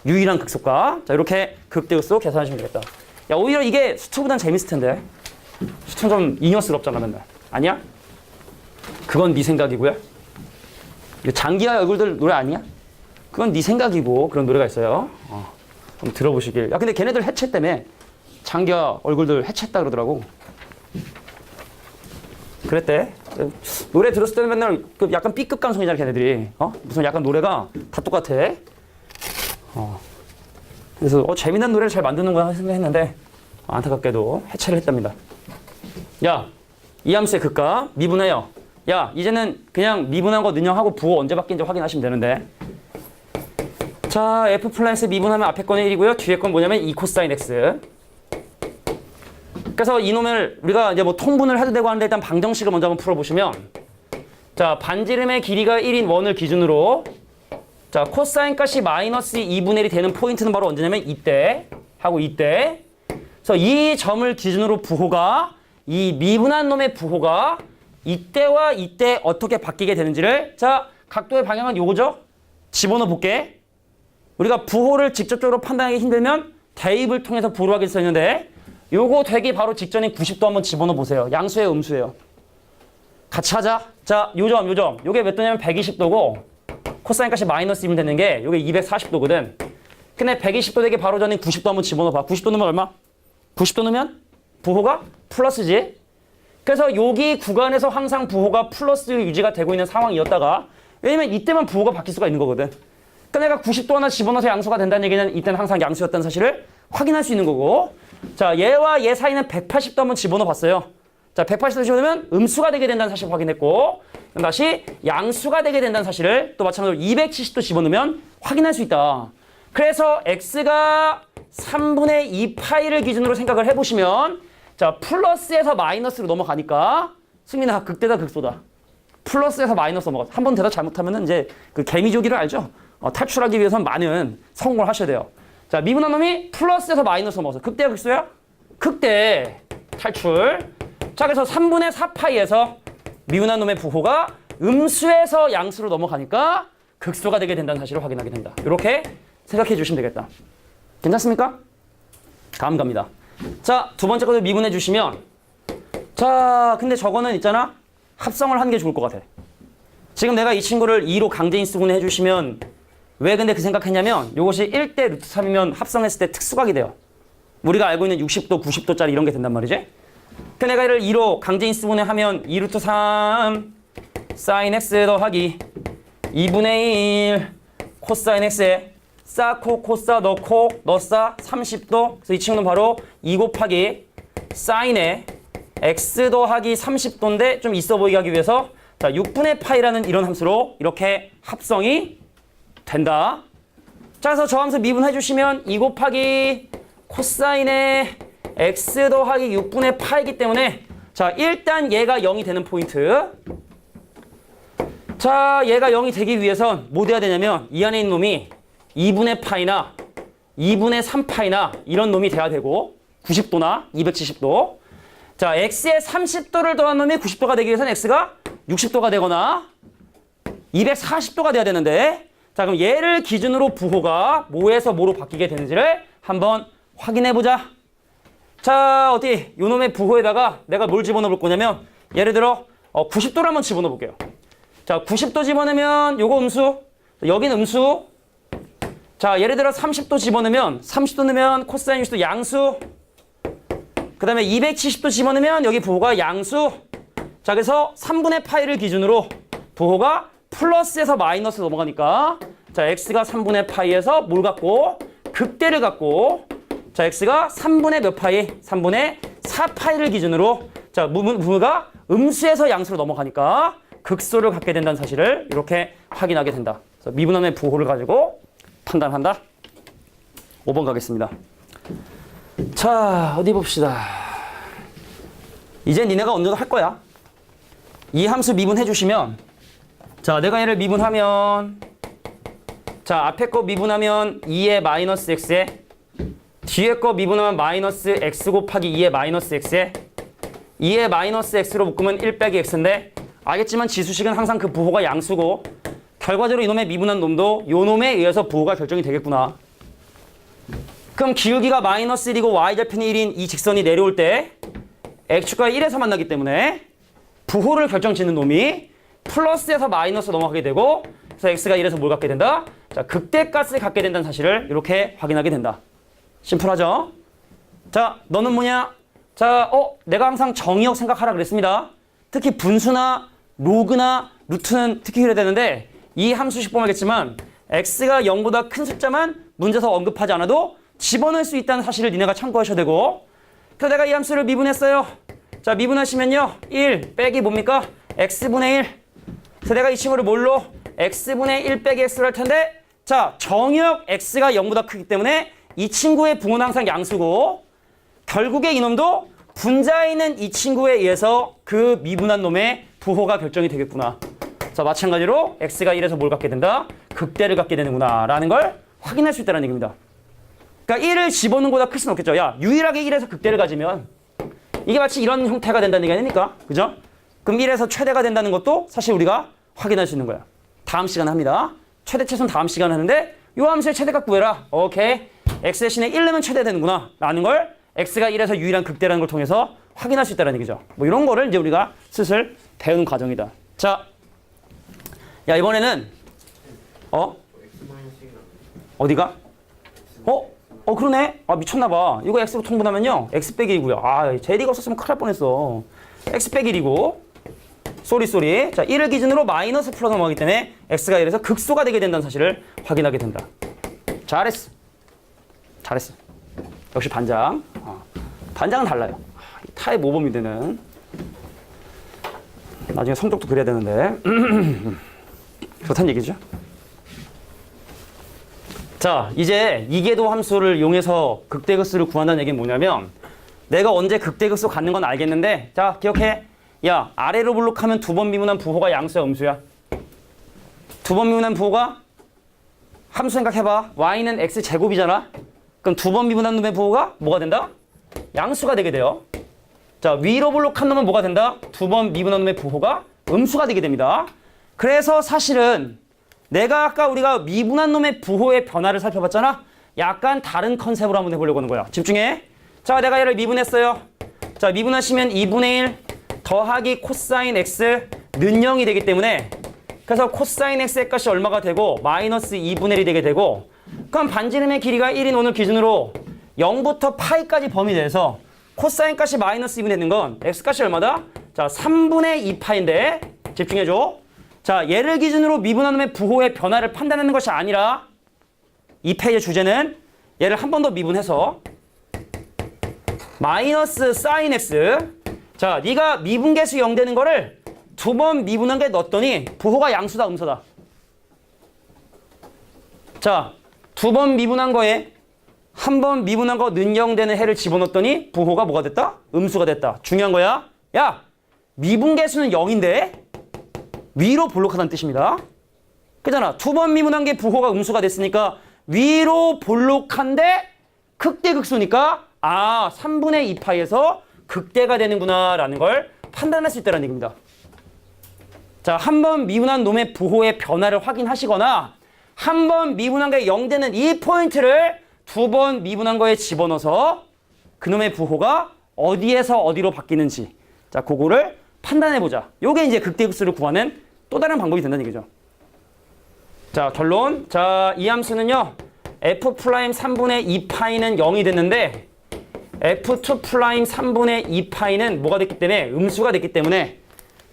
유일한 극소값. 자, 이렇게 극대극소 계산하시면 되겠다. 야, 오히려 이게 수투보단 재밌을 텐데. 수투는 좀 잉여스럽잖아, 맨날. 아니야? 그건 네 생각이고요. 장기하 얼굴들 노래 아니야? 그건 네 생각이고 그런 노래가 있어요. 한번 들어보시길. 야, 근데 걔네들 해체 때문에 장기하 얼굴들 해체했다 그러더라고. 그랬대. 노래 들었을 때는 맨날 그 약간 B급 감성이잖아, 걔네들이. 무슨 약간 노래가 다 똑같아. 그래서 재미난 노래를 잘 만드는구나 생각했는데 안타깝게도 해체를 했답니다. 야, 이 함수의 극값 미분해요. 야, 이제는 그냥 미분한 거 능형하고 부호 언제 바뀐지 확인하시면 되는데 자, f 플러스 미분하면 앞에 거는 1이고요. 뒤에 건 뭐냐면 2 코사인 x. 그래서 이놈을 우리가 이제 뭐 통분을 해도 되고 하는데 일단 방정식을 먼저 한번 풀어보시면 자, 반지름의 길이가 1인 원을 기준으로 자, 코사인 값이 마이너스 2분의 1이 되는 포인트는 바로 언제냐면 이때 하고 이때. 그래서 이 점을 기준으로 부호가 이 미분한 놈의 부호가 이때와 이때 어떻게 바뀌게 되는지를 자, 각도의 방향은 요거죠? 집어넣어 볼게. 우리가 부호를 직접적으로 판단하기 힘들면 대입을 통해서 부호를 하기 있었는데 요거 되기 바로 직전인 90도 한번 집어넣어 보세요. 양수예요, 음수예요? 같이 하자. 자, 요점. 요게 몇 도냐면 120도고 코사인 값이 마이너스 2면 되는 게 요게 240도거든. 근데 120도 되기 바로 전인 90도 한번 집어넣어 봐. 90도 넣으면 얼마? 90도 넣으면 부호가 플러스지. 그래서 여기 구간에서 항상 부호가 플러스 유지가 되고 있는 상황이었다가 왜냐면 이때만 부호가 바뀔 수가 있는 거거든. 그러니까 내가 90도 하나 집어넣어서 양수가 된다는 얘기는 이때는 항상 양수였다는 사실을 확인할 수 있는 거고 자, 얘와 얘 사이는 180도 한번 집어넣어 봤어요. 자, 180도 집어넣으면 음수가 되게 된다는 사실을 확인했고 그럼 다시 양수가 되게 된다는 사실을 또 마찬가지로 270도 집어넣으면 확인할 수 있다. 그래서 x가 3분의 2파이를 기준으로 생각을 해보시면 자, 플러스에서 마이너스로 넘어가니까 승민아 극대다 극소다. 플러스에서 마이너스 넘어가. 한 번 대답 잘못하면은 이제 그 개미조기를 알죠? 탈출하기 위해서는 많은 성공을 하셔야 돼요. 자, 미분한 놈이 플러스에서 마이너스 넘어가서 극대야 극소야? 극대. 탈출. 자, 그래서 3분의 4파이에서 미분한 놈의 부호가 음수에서 양수로 넘어가니까 극소가 되게 된다는 사실을 확인하게 된다. 이렇게 생각해 주시면 되겠다. 괜찮습니까? 다음 갑니다. 자, 두 번째 것을 미분해 주시면 자, 근데 저거는 있잖아. 합성을 하는 게 좋을 것 같아. 지금 내가 이 친구를 2로 강제인수분해 해주시면 왜 근데 그 생각했냐면 이것이 1대 루트 3이면 합성했을 때 특수각이 돼요. 우리가 알고 있는 60도, 90도짜리 이런 게 된단 말이지. 그 내가 이를 2로 강제인수분해 하면 2 루트 3 사인 x 더하기 2분의 1 코사인 x에 싸코 코사 넣고 넣싸 30도. 그래서 이 친구는 바로 2 곱하기 사인에 x 더하기 30도인데 좀 있어 보이게 하기 위해서 자, 6분의 파이라는 이런 함수로 이렇게 합성이 된다. 자, 그래서 저 함수 미분해 주시면 2 곱하기 코사인에 x 더하기 6분의 파이기 때문에 자, 일단 얘가 0이 되는 포인트. 자, 얘가 0이 되기 위해선 뭐 돼야 되냐면 이 안에 있는 놈이 2분의 파이나 2분의 3파이나 이런 놈이 돼야 되고 90도나 270도. 자, x에 30도를 더한 놈이 90도가 되기 위해서는 x가 60도가 되거나 240도가 돼야 되는데 자, 그럼 얘를 기준으로 부호가 뭐에서 뭐로 바뀌게 되는지를 한번 확인해 보자. 자, 어디 요 놈의 부호에다가 내가 뭘 집어넣을 거냐면 예를 들어 90도를 한번 집어넣어 볼게요. 자, 90도 집어넣으면 요거 음수, 여긴 음수. 자, 예를 들어 30도 집어넣으면 30도 넣으면 코사인 60도 양수. 그 다음에 270도 집어넣으면 여기 부호가 양수. 자, 그래서 3분의 파이를 기준으로 부호가 플러스에서 마이너스 넘어가니까 자, x가 3분의 파이에서 뭘 갖고? 극대를 갖고 자, x가 3분의 몇 파이? 3분의 4파이를 기준으로 자, 부호가 음수에서 양수로 넘어가니까 극소를 갖게 된다는 사실을 이렇게 확인하게 된다. 그래서 미분함의 부호를 가지고 판단한다. 5번 가겠습니다. 자, 어디 봅시다. 이제 니네가 어느 정도 할 거야. 이 함수 미분해 주시면 자, 내가 얘를 미분하면 자, 앞에 거 미분하면 2의 마이너스 x에 뒤에 거 미분하면 마이너스 x 곱하기 2의 마이너스 x에 2의 마이너스 x로 묶으면 1 빼기 x인데 알겠지만 지수식은 항상 그 부호가 양수고 결과적으로 이놈의 미분한 놈도 요 놈에 의해서 부호가 결정이 되겠구나. 그럼 기울기가 마이너스 1이고 y절편이 1인 이 직선이 내려올 때 x축과 1에서 만나기 때문에 부호를 결정짓는 놈이 플러스에서 마이너스 넘어가게 되고 그래서 x가 1에서 뭘 갖게 된다? 자, 극대값을 갖게 된다는 사실을 이렇게 확인하게 된다. 심플하죠? 자, 너는 뭐냐? 자, 내가 항상 정의역 생각하라 그랬습니다. 특히 분수나 로그나 루트는 특히 그래야 되는데 이 함수식 보면 알겠지만 x가 0보다 큰 숫자만 문제에서 언급하지 않아도 집어넣을 수 있다는 사실을 니네가 참고하셔야 되고 그래서 내가 이 함수를 미분했어요. 자, 미분하시면요 1 빼기 뭡니까? x분의 1. 그래서 내가 이 친구를 뭘로? x분의 1 빼기 x로 할 텐데 자, 정의역 x가 0보다 크기 때문에 이 친구의 부호는 항상 양수고 결국에 이놈도 분자에 있는 이 친구에 의해서 그 미분한 놈의 부호가 결정이 되겠구나. 자, 마찬가지로 x가 1에서 뭘 갖게 된다? 극대를 갖게 되는구나 라는 걸 확인할 수 있다는 얘기입니다. 그러니까 1을 집어넣는 것보다 클 수는 없겠죠. 야, 유일하게 1에서 극대를 가지면 이게 마치 이런 형태가 된다는 얘기 아닙니까? 그죠? 그럼 1에서 최대가 된다는 것도 사실 우리가 확인할 수 있는 거야. 다음 시간에 합니다. 최대 최소는 다음 시간에 하는데 이 함수의 최대값 구해라. 오케이. x 대신에 1 넣으면 최대 되는구나 라는 걸 x가 1에서 유일한 극대라는 걸 통해서 확인할 수 있다는 얘기죠. 뭐 이런 거를 이제 우리가 슬슬 배우는 과정이다. 자, 야 이번에는 어디가? 그러네. 아 미쳤나봐. 이거 x로 통분하면요 x 빼기 1이고요. 아 제리가 없었으면 큰일 날 뻔했어. x 빼기 1이고 쏘리. 자 1을 기준으로 마이너스 플러스 넘어가기 때문에 x가 1에서 극소가 되게 된다는 사실을 확인하게 된다. 잘했어. 역시 반장. 반장은 달라요. 타의 모범이 되는. 나중에 성적도 그려야 되는데 그렇다는 얘기죠. 자, 이제 이계도 함수를 이용해서 극대극소를 구한다는 얘기는 뭐냐면 내가 언제 극대극소 갖는 건 알겠는데 자, 기억해. 야, 아래로 블록하면 두 번 미분한 부호가 양수야, 음수야? 두 번 미분한 부호가 함수 생각해봐. y는 x제곱이잖아. 그럼 두 번 미분한 놈의 부호가 뭐가 된다? 양수가 되게 돼요. 자, 위로 블록한 놈은 뭐가 된다? 두 번 미분한 놈의 부호가 음수가 되게 됩니다. 그래서 사실은 내가 아까 우리가 미분한 놈의 부호의 변화를 살펴봤잖아. 약간 다른 컨셉으로 한번 해보려고 하는 거야. 집중해. 자, 내가 얘를 미분했어요. 자, 미분하시면 2분의 1 더하기 코사인 x 는 0이 되기 때문에 그래서 코사인 x의 값이 얼마가 되고 마이너스 2분의 1이 되게 되고 그럼 반지름의 길이가 1인 오늘 기준으로 0부터 파이까지 범위 내에서 코사인 값이 마이너스 2분의 되는 건 x 값이 얼마다? 자, 3분의 2파인데 집중해줘. 자, 얘를 기준으로 미분한 놈의 부호의 변화를 판단하는 것이 아니라 이 페이지의 주제는 얘를 한 번 더 미분해서 마이너스 사인 x. 자, 네가 미분계수 0 되는 거를 두 번 미분한 게 넣었더니 부호가 양수다, 음수다. 자, 두 번 미분한 거에 한 번 미분한 거 는 0 되는 해를 집어넣었더니 부호가 뭐가 됐다? 음수가 됐다. 중요한 거야. 야, 미분계수는 0인데 위로 볼록하다는 뜻입니다. 그잖아. 두 번 미분한 게 부호가 음수가 됐으니까 위로 볼록한데 극대극소니까 3분의 2파에서 극대가 되는구나 라는 걸 판단할 수 있다는 얘기입니다. 자, 한 번 미분한 놈의 부호의 변화를 확인하시거나 한 번 미분한 게 0 되는 이 포인트를 두 번 미분한 거에 집어넣어서 그놈의 부호가 어디에서 어디로 바뀌는지 자, 그거를 판단해보자. 요게 이제 극대극소를 구하는 또 다른 방법이 된다는 얘기죠. 자, 결론. 자, 이 함수는요. f' 3분의 2파이는 0이 됐는데 f2' 3분의 2파이는 뭐가 됐기 때문에 음수가 됐기 때문에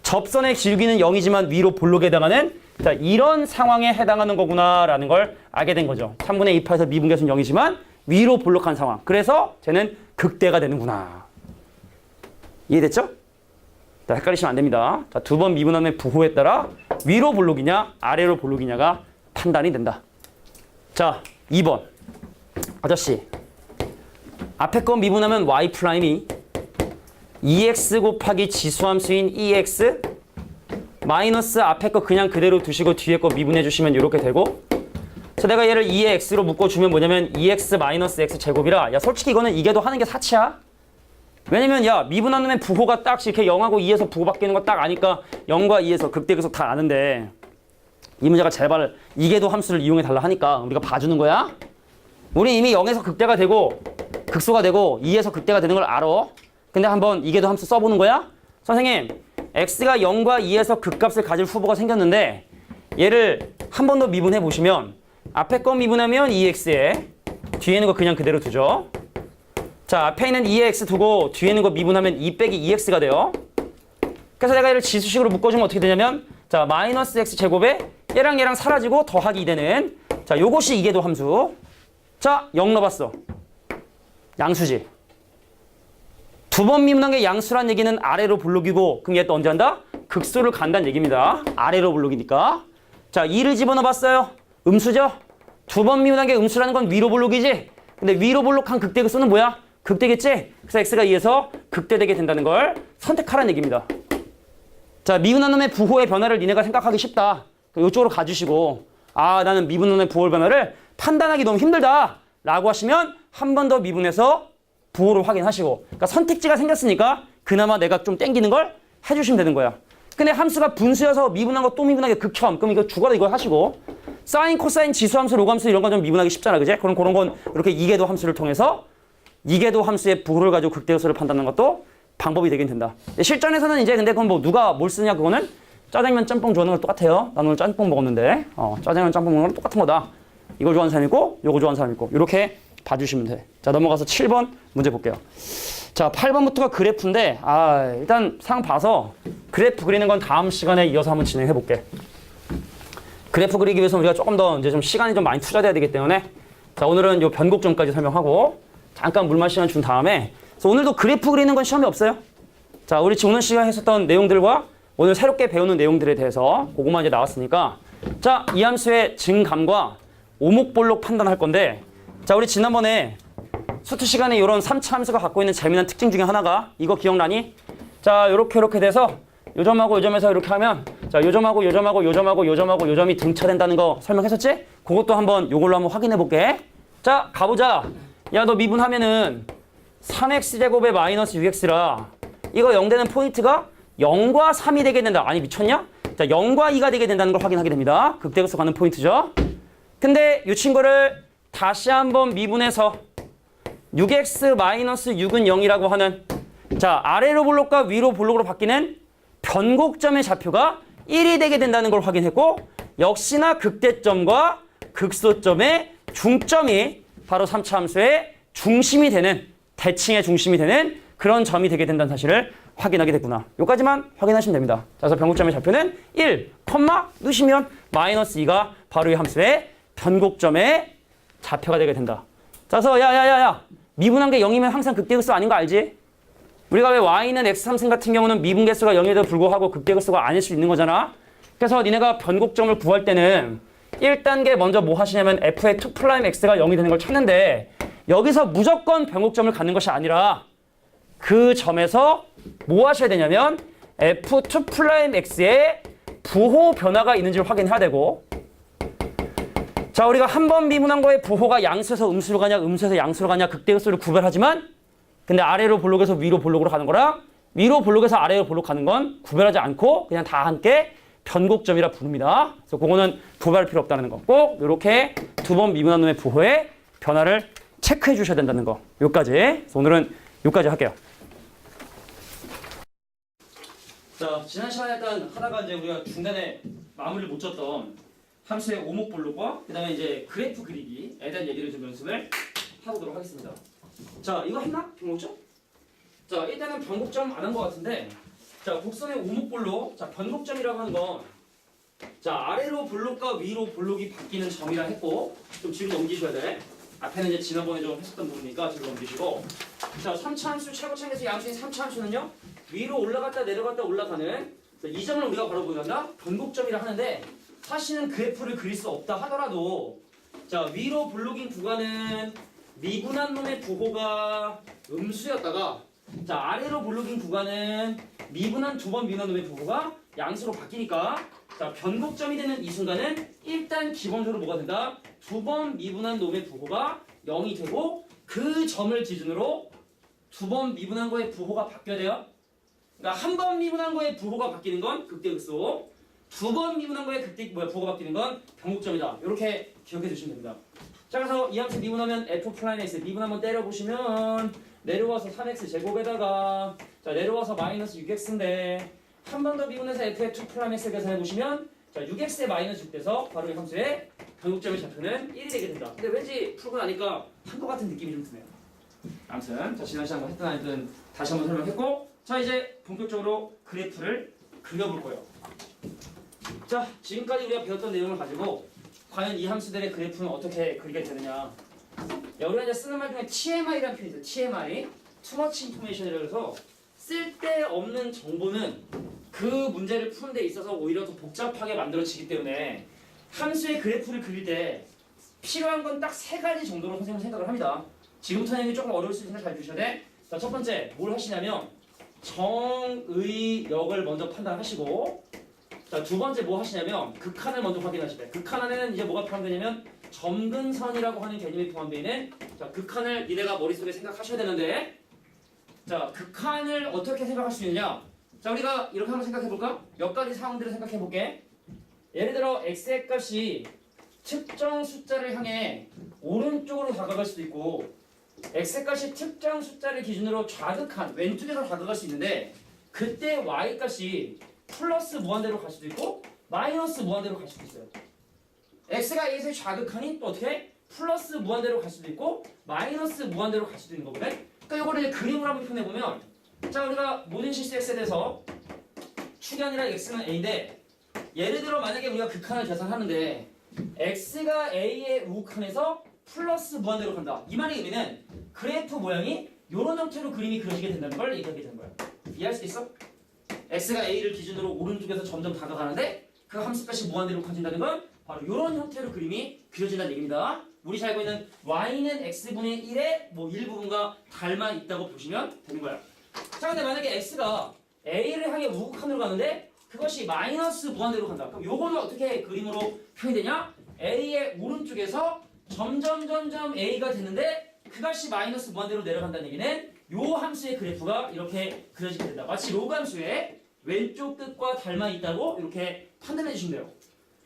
접선의 길기는 0이지만 위로 볼록에 해당하는 자, 이런 상황에 해당하는 거구나라는 걸 알게 된 거죠. 3분의 2파에서 미분계수는 0이지만 위로 볼록한 상황. 그래서 쟤는 극대가 되는구나. 이해됐죠? 자, 헷갈리시면 안 됩니다. 자, 두 번 미분함의 부호에 따라 위로 볼록이냐 아래로 볼록이냐가 판단이 된다. 자, 2번. 아저씨. 앞에 거 미분하면 y' 2x 곱하기 지수함수인 2x 마이너스 앞에 거 그냥 그대로 두시고 뒤에 거 미분해 주시면 이렇게 되고 그래서 내가 얘를 2의 x로 묶어주면 뭐냐면 2x 마이너스 x 제곱이라 야 솔직히 이거는 이게도 하는 게 사치야. 왜냐면 야 미분한 놈의 부호가 딱 이렇게 0하고 2에서 부호 바뀌는 거 딱 아니까 0과 2에서 극대극소 다 아는데 이 문제가 제발 이계도 함수를 이용해 달라 하니까 우리가 봐주는 거야. 우리 이미 0에서 극대가 되고 극소가 되고 2에서 극대가 되는 걸 알아. 근데 한번 이계도 함수 써보는 거야. 선생님 x가 0과 2에서 극값을 가질 후보가 생겼는데 얘를 한 번 더 미분해 보시면 앞에 거 미분하면 2x에 뒤에 있는 거 그냥 그대로 두죠. 자, 앞에 있는 2의 x 두고 뒤에 있는 거 미분하면 2 빼기 2x가 돼요. 그래서 내가 얘를 지수식으로 묶어주면 어떻게 되냐면 자, 마이너스 x 제곱에 얘랑 사라지고 더하기 2 되는 자, 요것이 이계도 함수. 자, 0 넣어봤어. 양수지. 두 번 미분한 게 양수란 얘기는 아래로 볼록이고 그럼 얘 또 언제 한다? 극소를 간다는 얘기입니다. 아래로 볼록이니까. 자, 2를 집어넣어봤어요. 음수죠? 두 번 미분한 게 음수라는 건 위로 볼록이지? 근데 위로 볼록한 극대극소는 뭐야? 극대겠지? 그래서 x가 2에서 극대되게 된다는 걸 선택하라는 얘기입니다. 자, 미분한 놈의 부호의 변화를 니네가 생각하기 쉽다. 이쪽으로 가주시고 아, 나는 미분원의 부호 변화를 판단하기 너무 힘들다 라고 하시면 한 번 더 미분해서 부호를 확인하시고, 그러니까 선택지가 생겼으니까 그나마 내가 좀 땡기는 걸 해주시면 되는 거야. 근데 함수가 분수여서 미분한 거 또 미분하기 극혐. 그럼 이거 죽어도 이거 하시고, 사인, 코사인, 지수함수, 로그함수 이런 건 좀 미분하기 쉽잖아, 그지? 그럼 그런 건 이렇게 이계도 함수를 통해서 이계도 함수의 부호를 가지고 극대요소를 판단하는 것도 방법이 되긴 된다. 실전에서는 이제 근데 그건 뭐 누가 뭘 쓰냐 그거는 짜장면 짬뽕 좋아하는 거 똑같아요. 난 오늘 짬뽕 먹었는데 짜장면 짬뽕 먹는 거랑 똑같은 거다. 이걸 좋아하는 사람 있고 요거 좋아하는 사람 있고 이렇게 봐주시면 돼. 자, 넘어가서 7번 문제 볼게요. 자, 8번부터가 그래프인데 일단 상 봐서 그래프 그리는 건 다음 시간에 이어서 한번 진행해 볼게. 그래프 그리기 위해서 우리가 조금 더 이제 좀 시간이 좀 많이 투자돼야 되기 때문에 자, 오늘은 요 변곡점까지 설명하고 잠깐 물맛 시간 준 다음에 그래서 오늘도 그래프 그리는 건 시험이 없어요. 자, 우리 오늘 시간에 했었던 내용들과 오늘 새롭게 배우는 내용들에 대해서 그것만 이제 나왔으니까 자, 이 함수의 증감과 오목볼록 판단할 건데 자, 우리 지난번에 수트 시간에 이런 3차 함수가 갖고 있는 재미난 특징 중에 하나가 이거 기억나니? 자, 요렇게 돼서 요 점하고 요 점에서 이렇게 하면 자, 요 점하고 요 점하고 요 점하고 요 점하고 요 점이 등차된다는 거 설명했었지? 그것도 한번 요걸로 한번 확인해 볼게. 자, 가보자. 야, 너 미분하면은 3x제곱에 마이너스 6x라 이거 0 되는 포인트가 0과 3이 되게 된다. 아니 미쳤냐? 자, 0과 2가 되게 된다는 걸 확인하게 됩니다. 극대극소 가는 포인트죠. 근데 이 친구를 다시 한번 미분해서 6x 마이너스 6은 0이라고 하는 자, 아래로 볼록과 위로 볼록으로 바뀌는 변곡점의 좌표가 1이 되게 된다는 걸 확인했고 역시나 극대점과 극소점의 중점이 바로 3차 함수의 중심이 되는 대칭의 중심이 되는 그런 점이 되게 된다는 사실을 확인하게 됐구나. 여기까지만 확인하시면 됩니다. 자, 그래서 변곡점의 좌표는 1, 넣으시면 마이너스 2가 바로 이 함수의 변곡점의 좌표가 되게 된다. 자, 그래서 야 미분한 게 0이면 항상 극대극소 아닌 거 알지? 우리가 왜 y는 x3승 같은 경우는 미분계수가 0에도 불구하고 극대극소가 아닐 수 있는 거잖아. 그래서 니네가 변곡점을 구할 때는 1단계 먼저 뭐 하시냐면 f의 2'x가 0이 되는 걸 찾는데 여기서 무조건 변곡점을 갖는 것이 아니라 그 점에서 뭐 하셔야 되냐면 f2'x의 부호 변화가 있는지를 확인해야 되고 자, 우리가 한 번 미분한 거에 부호가 양수에서 음수로 가냐 음수에서 양수로 가냐 극대극소를 구별하지만 근데 아래로 볼록에서 위로 볼록으로 가는 거랑 위로 볼록에서 아래로 볼록 가는 건 구별하지 않고 그냥 다 함께 변곡점이라 부릅니다. 그래서 그거는 구별할 필요 없다는 거. 꼭 이렇게 두 번 미분한 놈의 부호의 변화를 체크해 주셔야 된다는 거. 여기까지. 그래서 오늘은 여기까지 할게요. 자, 지난 시간에 일단 하다가 이제 우리가 중간에 마무리를 못 쳤던 함수의 오목볼록과 그다음에 이제 그래프 그리기에 대한 얘기를 좀 연습을 해보도록 하겠습니다. 자, 이거 했나? 변곡점? 자, 일단은 변곡점 안 한 것 같은데 자, 곡선의 오목볼록 자, 변곡점이라고 하는 건 자, 아래로 볼록과 위로 볼록이 바뀌는 점이라 했고 좀 뒤로 넘기셔야 돼. 앞에는 이제 지난번에 좀 했었던 부분이니까 뒤로 넘기시고 자, 3차 함수 최고차에서 양수인 3차 함수는요 위로 올라갔다 내려갔다 올라가는 이 점을 우리가 바로 보여간다 변곡점이라 하는데 사실은 그래프를 그릴 수 없다 하더라도 자, 위로 볼록인 구간은 미분한 놈의 부호가 음수였다가 자, 아래로 볼록인 구간은 미분한 두 번 미분한 놈의 부호가 양수로 바뀌니까 자, 변곡점이 되는 이 순간은 일단 기본적으로 뭐가 된다? 두 번 미분한 놈의 부호가 0이 되고 그 점을 기준으로 두 번 미분한 거의 부호가 바뀌어야 돼요. 그러니까 한 번 미분한 거의 부호가 바뀌는 건 극대극소, 두 번 미분한 거의 부호가 바뀌는 건 변곡점이다. 이렇게 기억해 주시면 됩니다. 자, 그래서 이 함수 미분하면 f'(x) 미분 한번 때려보시면 내려와서 3x 제곱에다가 자, 내려와서 마이너스 6x인데 한 번 더 미분해서 f의 2'x 계산해보시면 자, 6x에 마이너스 6돼서 바로 이 함수의 변곡점의 좌표는 1이 되게 된다. 근데 왠지 풀고 나니까 한 것 같은 느낌이 좀 드네요. 아무튼 자, 지난 시간 뭐 했든 안 했든 다시 한번 설명했고 자, 이제 본격적으로 그래프를 그려볼 거예요. 자, 지금까지 우리가 배웠던 내용을 가지고 과연 이 함수들의 그래프는 어떻게 그리게 되느냐. 야, 우리가 이제 쓰는 말 중에 TMI라는 표현이 있어요. TMI, Too Much Information이라고 해서 쓸데없는 정보는 그 문제를 푸는 데 있어서 오히려 더 복잡하게 만들어지기 때문에 함수의 그래프를 그릴 때 필요한 건 딱 세 가지 정도로 선생님은 생각을 합니다. 지금부터 내용이 조금 어려울 수 있으니까 잘 주셔야 돼. 자, 첫 번째 뭘 하시냐면 정의역을 먼저 판단하시고 자, 두 번째 뭐 하시냐면 극한을 먼저 확인하시야 돼. 극한 안에는 이제 뭐가 포함되냐면 점근선이라고 하는 개념이 포함되어 있는 자, 극한을 니네가 머릿속에 생각하셔야 되는데 자, 극한을 어떻게 생각할 수 있느냐? 자, 우리가 이렇게 한번 생각해 볼까? 몇 가지 상황들을 생각해 볼게. 예를 들어 x의 값이 특정 숫자를 향해 오른쪽으로 다가갈 수도 있고 x의 값이 특정 숫자를 기준으로 좌극한 왼쪽에서 다가갈 수 있는데 그때 y 값이 플러스 무한대로 갈 수도 있고 마이너스 무한대로 갈 수도 있어요. x가 a에서 좌극하니 또 어떻게? 플러스 무한대로 갈 수도 있고 마이너스 무한대로 갈 수도 있는 거거든. 그러니까 이거를 이제 그림으로 한번 표현해보면 자, 우리가 모든 실수 x에 대해서 축연이랑 x는 a인데 예를 들어 만약에 우리가 극한을 계산하는데 x가 a의 우극한에서 플러스 무한대로 간다. 이 말의 의미는 그래프 모양이 이런 형태로 그림이 그려지게 된다는 걸 얘기하게 되는 거야. 이해할 수 있어? x가 a를 기준으로 오른쪽에서 점점 다가가는데 그 함수값이 무한대로 커진다는 건 바로 이런 형태로 그림이 그려진다는 얘기입니다. 우리 잘 알고 있는 y는 x분의 1의 뭐 일부분과 닮아 있다고 보시면 되는 거야. 자, 근데 만약에 x가 a를 향해 우극한으로 가는데 그것이 마이너스 무한대로 간다. 그럼 요거는 어떻게 그림으로 표현되냐? a의 오른쪽에서 점점 a가 되는데 그것이 마이너스 무한대로 내려간다는 얘기는 요 함수의 그래프가 이렇게 그려지게 된다. 마치 로그 함수의 왼쪽 끝과 닮아 있다고 이렇게 판단해 주시면 돼요.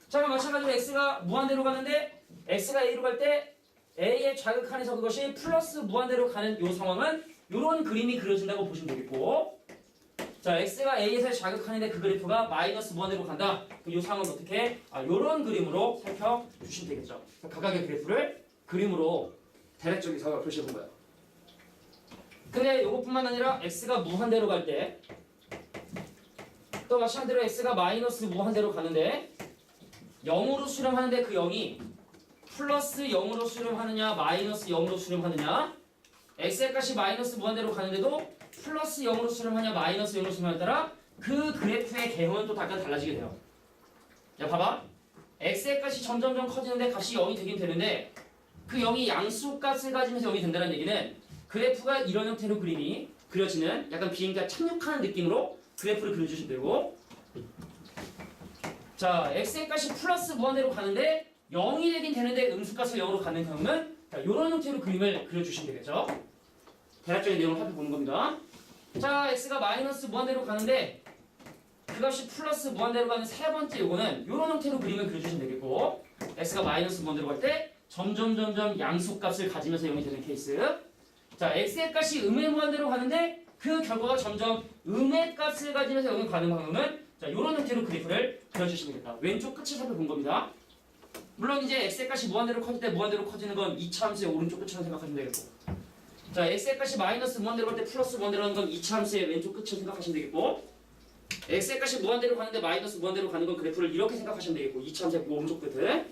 자, 그럼 마찬가지로 x가 무한대로 가는데 x가 a로 갈 때 a의 좌극한에서 그것이 플러스 무한대로 가는 요 상황은 요런 그림이 그려진다고 보시면 되겠고 자, x가 a에서 자극하는데 그 그래프가 마이너스 무한대로 간다. 그럼 이 상황은 어떻게? 요런 그림으로 살펴주시면 되겠죠. 각각의 그래프를 그림으로 대략적으로 표시해본 거예요. 근데 이것뿐만 아니라 x가 무한대로 갈 때 또 마찬가지로 x가 마이너스 무한대로 가는데 0으로 수렴하는데 그 0이 플러스 0으로 수렴하느냐 마이너스 0으로 수렴하느냐 x의 값이 마이너스 무한대로 가는데도 플러스 0으로 수렴하냐 마이너스 0으로 수렴하냐에 따라 그 그래프의 개형은 또 약간 달라지게 돼요. 자, 봐봐. x의 값이 점점점 커지는데 값이 0이 되긴 되는데 그 0이 양수값을 가지면서 0이 된다는 얘기는 그래프가 이런 형태로 그림이 그려지는 약간 비행기가 착륙하는 느낌으로 그래프를 그려주시면 되고 자, x의 값이 플러스 무한대로 가는데 0이 되긴 되는데 음수값을 0으로 가는 경우는 이런 형태로 그림을 그려주시면 되겠죠. 대략적인 내용을 살펴보는 겁니다. 자, x가 마이너스 무한대로 가는데 그 값이 플러스 무한대로 가는 세 번째 요거는 이런 형태로 그림을 그려주시면 되겠고 x가 마이너스 무한대로 갈 때 점점 양수값을 가지면서 0이 되는 케이스. 자, x의 값이 음의 무한대로 가는데 그 결과가 점점 음의 값을 가지면서 0이 가는 방향은 자, 이런 형태로 그래프를 그려주시면 되겠다. 왼쪽 끝을 살펴본 겁니다. 물론 이제 x의 값이 무한대로 커질 때 무한대로 커지는 건 2차 함수의 오른쪽 끝이라고 생각하시면 되겠고 자, x의 값이 마이너스 무한대로 갈 때 플러스 무한대로 가는 건 2차 함수의 왼쪽 끝을 생각하시면 되겠고 x의 값이 무한대로 가는데 마이너스 무한대로 가는 건 그래프를 이렇게 생각하시면 되겠고 2차 함수의 오른쪽 끝을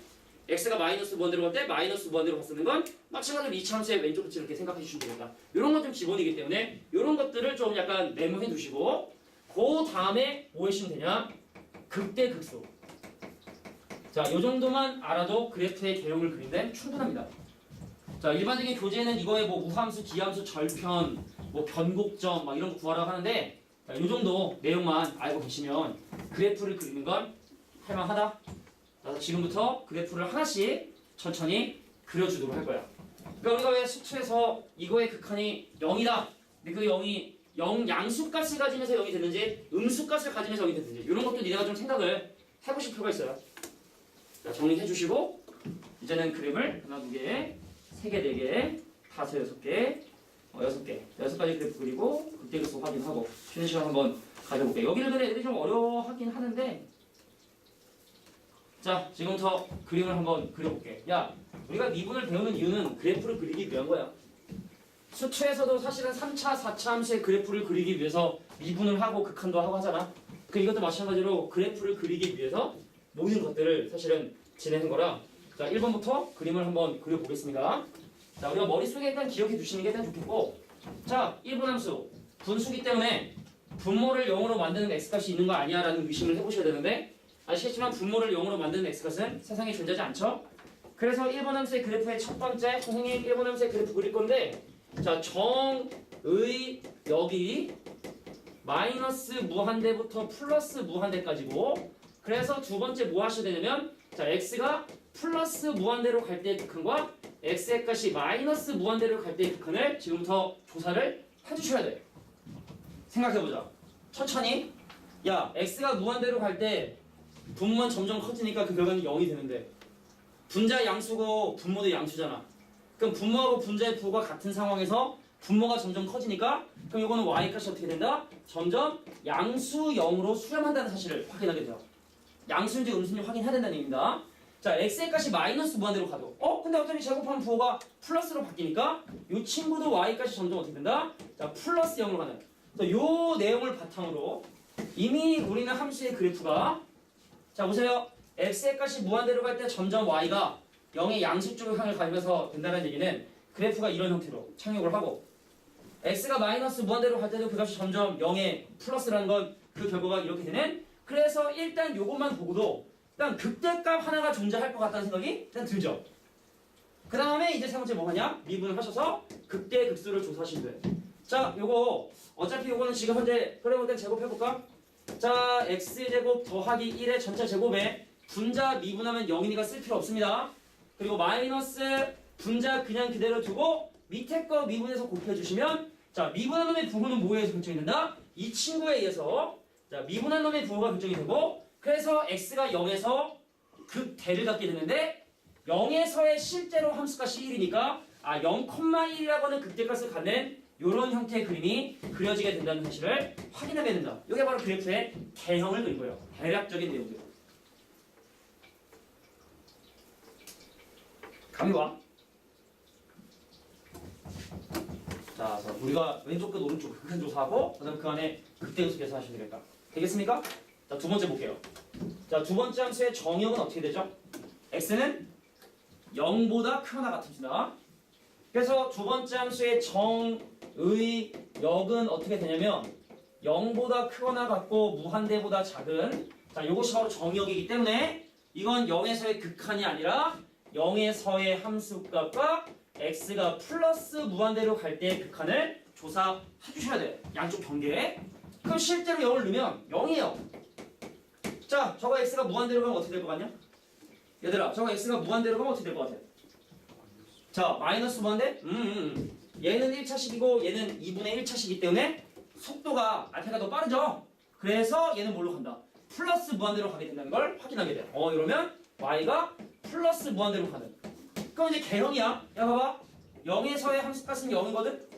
x가 마이너스 무한대로 갈 때 마이너스 무한대로 갔는 건 마찬가지로 2차 함수의 왼쪽 끝을 이렇게 생각해 주시면 되겠다. 이런 건 좀 기본이기 때문에 이런 것들을 좀 약간 메모해 두시고 그 다음에 뭐 하시면 되냐? 극대 극소. 자, 이 정도만 알아도 그래프의 개형을 그리는데 충분합니다. 자, 일반적인 교재는 이거에 뭐 우함수, 기함수, 절편, 뭐 변곡점 막 이런 거 구하라고 하는데 자, 이 정도 내용만 알고 계시면 그래프를 그리는 건 할만하다. 그래서 지금부터 그래프를 하나씩 천천히 그려주도록 할 거야. 그러니까 우리가 왜 수투에서 이거의 극한이 0이다. 근데 그 0이 0 양수값을 가지면서 0이 됐는지 음수값을 가지면서 0이 됐는지 이런 것도 니네가 좀 생각을 해보실 필요가 있어요. 자, 정리해 주시고 이제는 그림을 하나, 두 개, 세 개, 네 개, 다섯, 여섯 개, 여섯 개, 여섯 가지 그래프 그리고 극대극소 확인하고 쉬는 시간 한번 가져볼게요. 여기를 그래 애들이 좀 어려워하긴 하는데 자, 지금부터 그림을 한번 그려볼게. 야, 우리가 미분을 배우는 이유는 그래프를 그리기 위한 거야. 수투에서도 사실은 3차, 4차 함수의 그래프를 그리기 위해서 미분을 하고 극한도 하고 하잖아. 그 이것도 마찬가지로 그래프를 그리기 위해서 모든 것들을 사실은 지내는 거라. 자, 1번부터 그림을 한번 그려보겠습니다. 자, 우리가 머릿속에 일단 기억해 두시는 게 일단 좋겠고 자, 1번 함수 분수기 때문에 분모를 0으로 만드는 x값이 있는 거 아니야 라는 의심을 해보셔야 되는데 아시겠지만 분모를 0으로 만드는 x값은 세상에 존재하지 않죠? 그래서 1번 함수의 그래프의 첫 번째 선생님 1번 함수의 그래프 그릴 건데 자, 정의 여기 마이너스 무한대부터 플러스 무한대까지고 그래서 두 번째 뭐 하셔야 되냐면 자 x가 플러스 무한대로 갈 때의 극한과 x의 값이 마이너스 무한대로 갈 때의 극한을 지금부터 조사를 해주셔야 돼. 생각해보자. 천천히. 야, x가 무한대로 갈 때 분모만 점점 커지니까 그 결과는 0이 되는데 분자 양수고 분모도 양수잖아. 그럼 분모하고 분자의 부호가 같은 상황에서 분모가 점점 커지니까 그럼 이거는 y값이 어떻게 된다? 점점 양수 0으로 수렴한다는 사실을 확인하게 돼요. 양수인지 음수인지 확인해야 된다는 얘기입니다. 자, x의 값이 마이너스 무한대로 가도 근데 어차피 제곱하면 부호가 플러스로 바뀌니까 이 친구도 y값이 점점 어떻게 된다? 자, 플러스 0으로 가는 이 내용을 바탕으로 이미 우리는 함수의 그래프가 자, 보세요. x의 값이 무한대로 갈 때 점점 y가 0의 양수 쪽을 향해 가면서 된다는 얘기는 그래프가 이런 형태로 착륙을 하고 x가 마이너스 무한대로 갈 때도 그 값이 점점 0의 플러스라는 건 그 결과가 이렇게 되는 그래서 일단 요것만 보고도 일단 극대값 하나가 존재할 것 같다는 생각이 일단 들죠. 그 다음에 이제 세 번째 뭐 하냐? 미분을 하셔서 극대 극수를 조사하시면 돼. 자, 요거 어차피 요거는 지금 현재 그래볼 땐 제곱해볼까? 자, x제곱 더하기 1의 전체 제곱에 분자 미분하면 0이니까 쓸 필요 없습니다. 그리고 마이너스 분자 그냥 그대로 두고 밑에 거 미분해서 곱해주시면 자, 미분한 놈의 부호는 뭐에 의해서 결정이 된다? 이 친구에 의해서 자, 미분한 놈의 부호가 결정이 되고 그래서 x가 0에서 극대를 갖게 되는데 0에서의 실제로 함수값이 1이니까 0,1이라고 하는 극대값을 갖는 이런 형태의 그림이 그려지게 된다는 사실을 확인하게 된다. 이게 바로 그래프의 개형을 그린 거예요. 대략적인 내용들. 감이 와? 자, 우리가 왼쪽 끝 오른쪽 극한 조사하고 그다음 그 안에 극대수 계산하시면 되겠다. 되겠습니까? 자, 두 번째 볼게요. 자, 두 번째 함수의 정의역은 어떻게 되죠? x는 0보다 크거나 같습니다. 그래서 두 번째 함수의 정의역은 어떻게 되냐면 0보다 크거나 같고 무한대보다 작은 자, 요것이 바로 정의역이기 때문에 이건 0에서의 극한이 아니라 0에서의 함수값과 x가 플러스 무한대로 갈 때의 극한을 조사해 주셔야 돼요. 양쪽 경계에. 그럼 실제로 0을 넣으면 0이에요. 자, 저거 x가 무한대로 가면 어떻게 될 것 같냐? 얘들아, 저거 x가 무한대로 가면 어떻게 될 것 같아? 자, 마이너스 무한대? 얘는 1차식이고 얘는 2분의 1차식이기 때문에 속도가 앞에가 더 빠르죠? 그래서 얘는 뭘로 간다? 플러스 무한대로 가게 된다는 걸 확인하게 돼. 이러면 y가 플러스 무한대로 가는. 그럼 이제 개형이야. 야, 봐봐. 0에서의 함수값은 0이거든?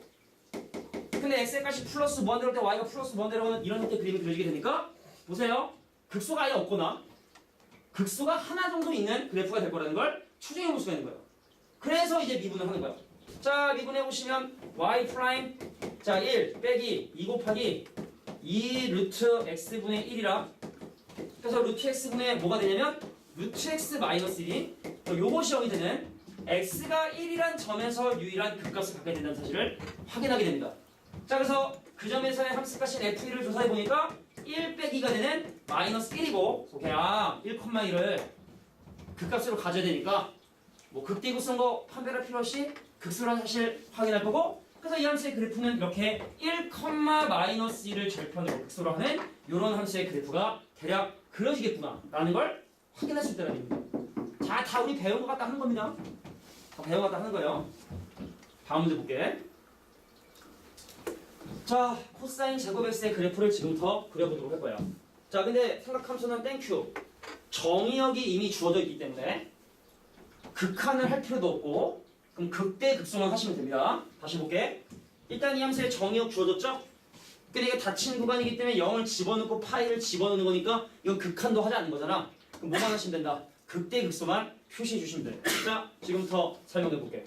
근데 x의 값이 플러스 무한대로 할 때 y가 플러스 무한대로 가는 이런 형태의 그림이 그려지게 되니까 보세요. 극소가 아예 없거나 극소가 하나 정도 있는 그래프가 될 거라는 걸 추정해 볼 수가 있는 거예요. 그래서 이제 미분을 하는 거예요. 자, 미분해 보시면 y 프라임 자, 1 빼기 2 곱하기 2 루트 x분의 1이라 그래서 루트 x분의 뭐가 되냐면 루트 x 마이너스 1이 요것이 0이 되는 x가 1이란 점에서 유일한 극값을 갖게 된다는 사실을 확인하게 됩니다. 자, 그래서 그 점에서의 함수값인 f1을 조사해 보니까 1 빼기가 되는 마이너스 1이고 그냥 1,1을 극값으로 가져야 되니까 뭐 극대구 쓴 거 판별할 필요 없이 극수라는 사실 확인할 거고 그래서 이 함수의 그래프는 이렇게 1,-1을 절편으로 극수로 하는 이런 함수의 그래프가 대략 그려지겠구나 라는 걸 확인할 수 있다는 얘기입니다. 자, 다 우리 배운 것 같다 하는 겁니다. 다 배운 것 같다 하는 거예요. 다음 문제 볼게. 자, 코사인 제곱 x의 그래프를 지금부터 그려보도록 할 거예요. 자, 근데 삼각함수는 땡큐. 정의역이 이미 주어져 있기 때문에 극한을 할 필요도 없고 그럼 극대 극소만 하시면 됩니다. 다시 볼게. 일단 이 함수의 정의역 주어졌죠? 근데 이게 닫힌 구간이기 때문에 0을 집어넣고 파이를 집어넣는 거니까 이건 극한도 하지 않는 거잖아. 그럼 뭐만 하시면 된다? 극대 극소만 표시해 주시면 돼. 자, 지금부터 설명해 볼게.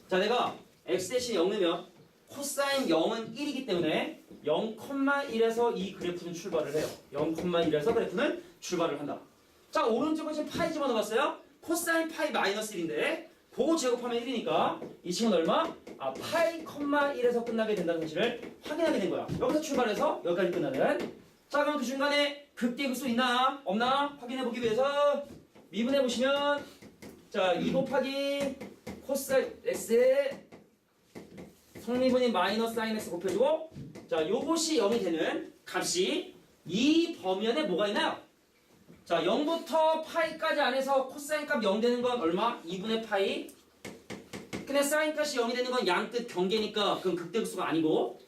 자, 내가 x 대신 0 넣으면 코사인 0은 1이기 때문에 0,1에서 이 그래프는 출발을 해요. 0,1에서 그래프는 출발을 한다. 자, 오른쪽은 지금 파이 집어넣어봤어요. 코사인 파이 마이너스 1인데 그거 제곱하면 1이니까 이 친구는 얼마? 파이, 1에서 끝나게 된다는 사실을 확인하게 된 거야. 여기서 출발해서 여기까지 끝나는. 자, 그럼 그 중간에 극대극소 있나? 없나? 확인해보기 위해서 미분해보시면 자, 2 곱하기 코사인 x에 성미분인 마이너스 사인 x 곱해주고 자, 요것이 0이 되는 값이 이 범위안에 뭐가 있나요? 자, 0부터 파이까지 안에서 코사인 값 0 되는 건 얼마? 2분의 파이. 근데 사인 값이 0이 되는 건 양끝 경계니까 그건 극대극소가 아니고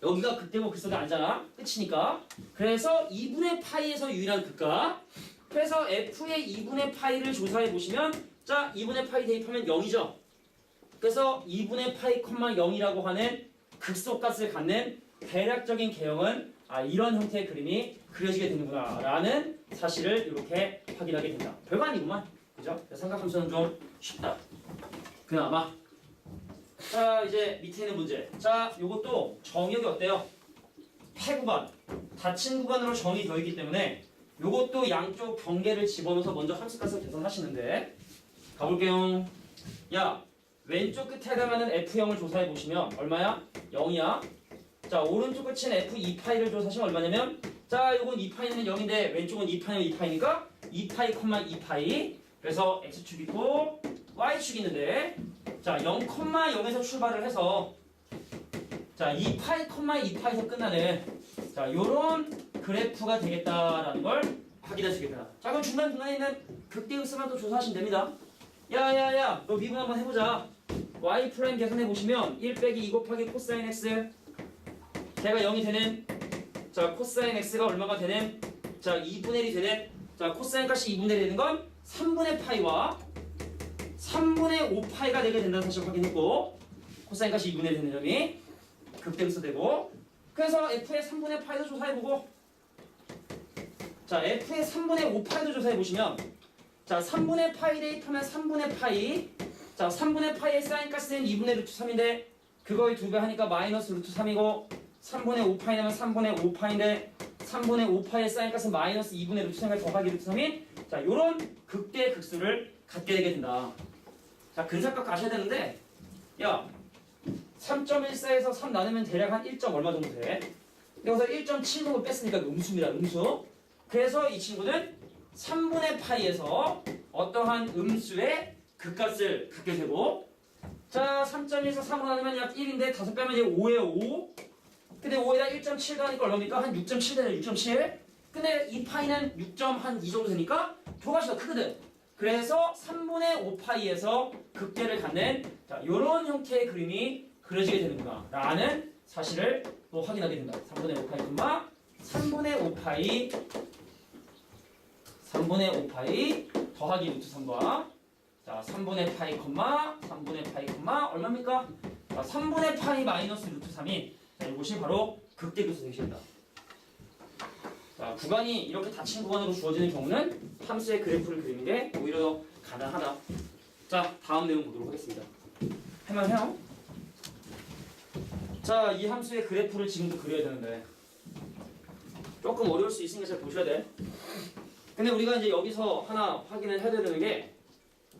여기가 극대고 극소가 아니잖아. 끝이니까. 그래서 2분의 파이에서 유일한 극값. 그래서 f의 2분의 파이를 조사해 보시면 자, 2분의 파이 대입하면 0이죠. 그래서 2분의 파이, 0이라고 하는 극소값을 갖는 대략적인 개형은 이런 형태의 그림이 그려지게 되는구나 라는 사실을 이렇게 확인하게 된다. 별거 아니구만. 그죠? 삼각함수는 좀 쉽다. 그나마. 자, 이제 밑에 있는 문제. 자, 요것도 정의역이 어때요? 폐구간, 닫힌 구간으로 정의되어 있기 때문에 요것도 양쪽 경계를 집어넣어서 먼저 함수값을 계산하시는데 가볼게요. 야, 왼쪽 끝에 해당하는 F형을 조사해 보시면 얼마야? 0이야. 자, 오른쪽 끝인 F2파이를 조사하시면 얼마냐면 자, 요건 2파이는 0인데 왼쪽은 2파이면 2파이니까 2파이, 2파이. 그래서 X축 있고 Y축이 있는데 자, 0,0에서 출발을 해서 자, 2파이, 2파이에서 끝나는 자, 요런 그래프가 되겠다라는 걸 확인할 수 있겠다. 자, 그럼 중간중간에 있는 극대극소만 또 조사하시면 됩니다. 야야야, 너 미분 한번 해보자. y 프라임 계산해 보시면 1 빼기 2 곱하기 코사인 x 걔가 0이 되는 자, 코사인 x가 얼마가 되는 자, 2분의 1이 되는 자, 코사인 값이 2분의 1이 되는 건 3분의 파이와 3분의 5파이가 되게 된다는 사실을 확인했고 코사인 값이 2분의 1이 되는 점이 극대극소 되고 그래서 f의 3분의 파이도 조사해보고 자, f의 3분의 5파이도 조사해보시면 자, 3분의 파이 대입하면 3분의 파이 자, 3분의 파이의 사인 값은 2분의 루트 3인데 그거의 2배 하니까 마이너스 루트 3이고 3분의 5파이 나면 3분의 5파인데 3분의 5파이의 사인 값은 마이너스 2분의 루트 3을 더하기 루트 3인 자, 요런 극대 극수를 갖게 되게 된다. 자, 근사값 가셔야 되는데 야, 3.14에서 3 나누면 대략 한 1점 얼마 정도 돼? 여기서 1.70을 뺐으니까 음수입니다. 음수. 그래서 이 친구는 3분의 파이에서 어떠한 음수의 극값을 갖게 되고 자, 3.1에서 3으로 나누면 약 1인데 5 빼면 이제 5예요. 5. 근데 5에다 1.7 더하니까 얼마입니까? 한 6.7 되죠. 6.7. 근데 이 파이는 6.2 정도 되니까 조각이 더 크거든. 그래서 3분의 5파이에서 극대를 갖는 자, 요런 형태의 그림이 그려지게 되는구나 라는 사실을 또 확인하게 된다. 3분의 5파이, 3분의 5파이 3분의 5파이 더하기 루트 3과 자, 3분의 파이, 3분의 파이, 얼마입니까? 자, 3분의 파이 마이너스 루트 3이 자, 이것이 바로 극대극소 되십니다. 자, 구간이 이렇게 닫힌 구간으로 주어지는 경우는 함수의 그래프를 그리는 게 오히려 더 가능하다. 자, 다음 내용 보도록 하겠습니다. 할만해요? 자, 이 함수의 그래프를 지금도 그려야 되는데 조금 어려울 수 있으니까 잘 보셔야 돼. 근데 우리가 이제 여기서 하나 확인을 해야 되는 게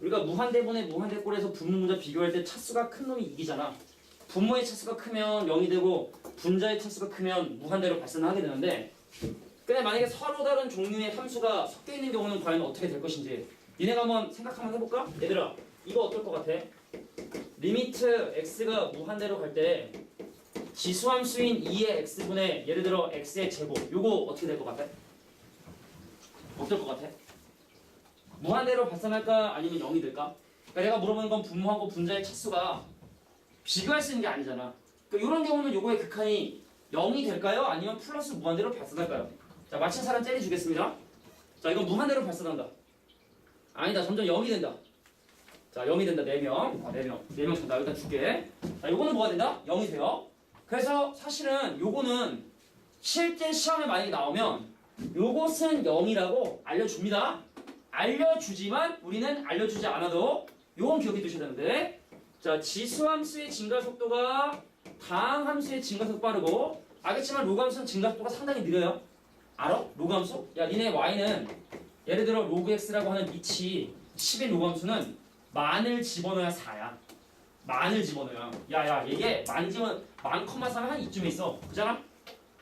우리가 무한대분의 무한대꼴에서 분모 문자 비교할 때 차수가 큰 놈이 이기잖아. 분모의 차수가 크면 0이 되고 분자의 차수가 크면 무한대로 발산을 하게 되는데 근데 만약에 서로 다른 종류의 함수가 섞여 있는 경우는 과연 어떻게 될 것인지 니네가 한번 생각 한번 해볼까? 얘들아, 이거 어떨 것 같아? 리미트 x가 무한대로 갈 때 지수함수인 2의 x분의 예를 들어 x의 제곱 요거 어떻게 될 것 같아? 어떨 것 같아? 무한대로 발산할까? 아니면 0이 될까? 그러니까 내가 물어보는 건 분모하고 분자의 차수가 비교할 수 있는 게 아니잖아. 그러니까 이런 경우는 요거의 극한이 0이 될까요? 아니면 플러스 무한대로 발산할까요? 자, 맞힌 사람 때려주겠습니다. 자, 이건 무한대로 발산한다. 아니다, 점점 0이 된다. 자, 0이 된다, 4명. 4명 된다. 여기다 줄게. 자, 요거는 뭐가 된다? 0이 돼요. 그래서 사실은 요거는 실제 시험에 만약에 나오면 요것은 0이라고 알려줍니다. 알려주지만 우리는 알려주지 않아도 요건 기억해 두셔야 되는데 자, 지수함수의 증가 속도가 다항함수의 증가 속도 빠르고 알겠지만 로그함수는 증가 속도가 상당히 느려요. 알아? 로그함수? 야, 니네 y는 예를 들어 로그 x라고 하는 밑이 10인 로그함수는 만을 집어넣어야 4야. 만을 집어넣어야. 야야, 이게 만 4가 한 이쯤에 있어. 그잖아?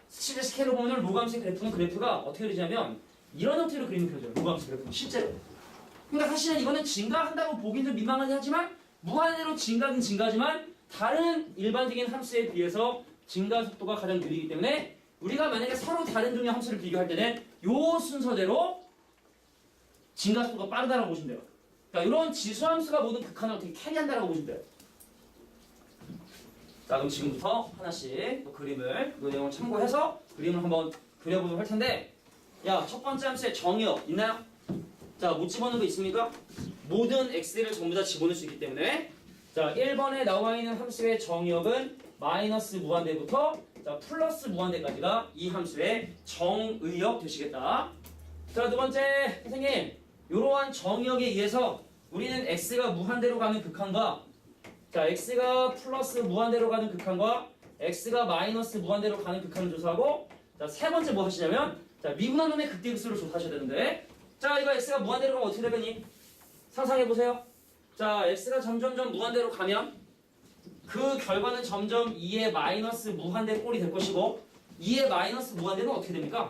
실제 스케일로 보면 로그함수의 그래프는 그래프가 어떻게 그리냐면 이런 형태로 그림을 그려줘요. 로그함수 그래프는 실제로. 그러니까 사실은 이거는 증가한다고 보기는 좀 민망하긴 하지만 무한대로 증가는 증가하지만 다른 일반적인 함수에 비해서 증가 속도가 가장 느리기 때문에 우리가 만약에 서로 다른 종류의 함수를 비교할 때는 요 순서대로 증가속도가 빠르다라고 보시면 돼요. 그러니까 이런 지수함수가 모든 극한을 어떻게 캐리한다라고 보시면 돼요. 자, 그럼 지금부터 하나씩 또 그림을, 이 내용을 참고해서 그림을 한번 그려보도록 할 텐데, 야, 첫 번째 함수의 정의역 있나요? 자, 못 집어넣는 거 있습니까? 모든 x를 전부 다 집어넣을 수 있기 때문에, 자, 1번에 나와 있는 함수의 정의역은 마이너스 무한대부터 자, 플러스 무한대까지가 이 함수의 정의역 되시겠다. 자, 두 번째, 선생님, 이러한 정의역에 의해서 우리는 x가 무한대로 가는 극한과 자, x가 플러스 무한대로 가는 극한과 x가 마이너스 무한대로 가는 극한을 조사하고 자, 세 번째 뭐 하시냐면 자, 미분한 놈의 극대극수를 조사하셔야 되는데 자, 이거 x가 무한대로 가면 어떻게 되겠니? 상상해보세요. 자, x가 점점점 무한대로 가면 그 결과는 점점 2의 마이너스 무한대 꼴이 될 것이고 2의 마이너스 무한대는 어떻게 됩니까?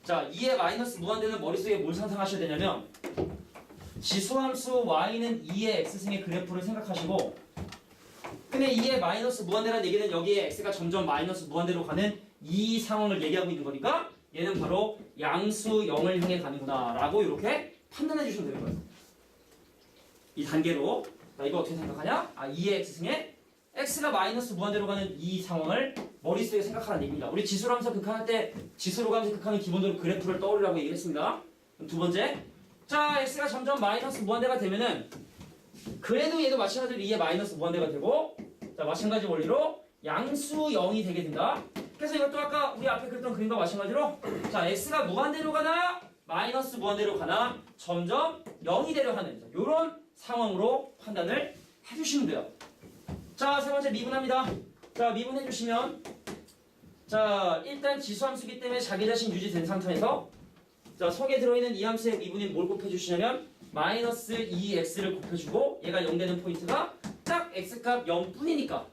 자, 2의 마이너스 무한대는 머릿속에 뭘 상상하셔야 되냐면 지수함수 y는 2의 x승의 그래프를 생각하시고 근데 2의 마이너스 무한대라는 얘기는 여기에 x가 점점 마이너스 무한대로 가는 이 상황을 얘기하고 있는 거니까 얘는 바로 양수 0을 향해 가는구나 라고 이렇게 판단해 주시면 되는 거예요. 이 단계로 자, 이거 어떻게 생각하냐? 아, 2의 x승에 x가 마이너스 무한대로 가는 이 상황을 머릿속에 생각하라는 얘기입니다. 우리 지수로 하면서 극한할 때 지수로 가면서 극한은 기본적으로 그래프를 떠올리라고 얘기했습니다. 그럼 두 번째 자, x가 점점 마이너스 무한대가 되면은 그래도 얘도 마찬가지로 2의 마이너스 무한대가 되고 자, 마찬가지 원리로 양수 0이 되게 된다. 그래서 이것도 아까 우리 앞에 그렸던 그림과 마찬가지로 자, x가 무한대로 가나 마이너스 무한대로 가나 점점 0이 되려 하는 이런 상황으로 판단을 해주시면 돼요. 자, 세 번째 미분합니다. 자, 미분해 주시면 자, 일단 지수함수기 때문에 자기 자신 유지된 상태에서 자, 속에 들어있는 이 함수의 미분인 뭘 곱해주시냐면 마이너스 2x를 곱해주고 얘가 0 되는 포인트가 딱 x값 0뿐이니까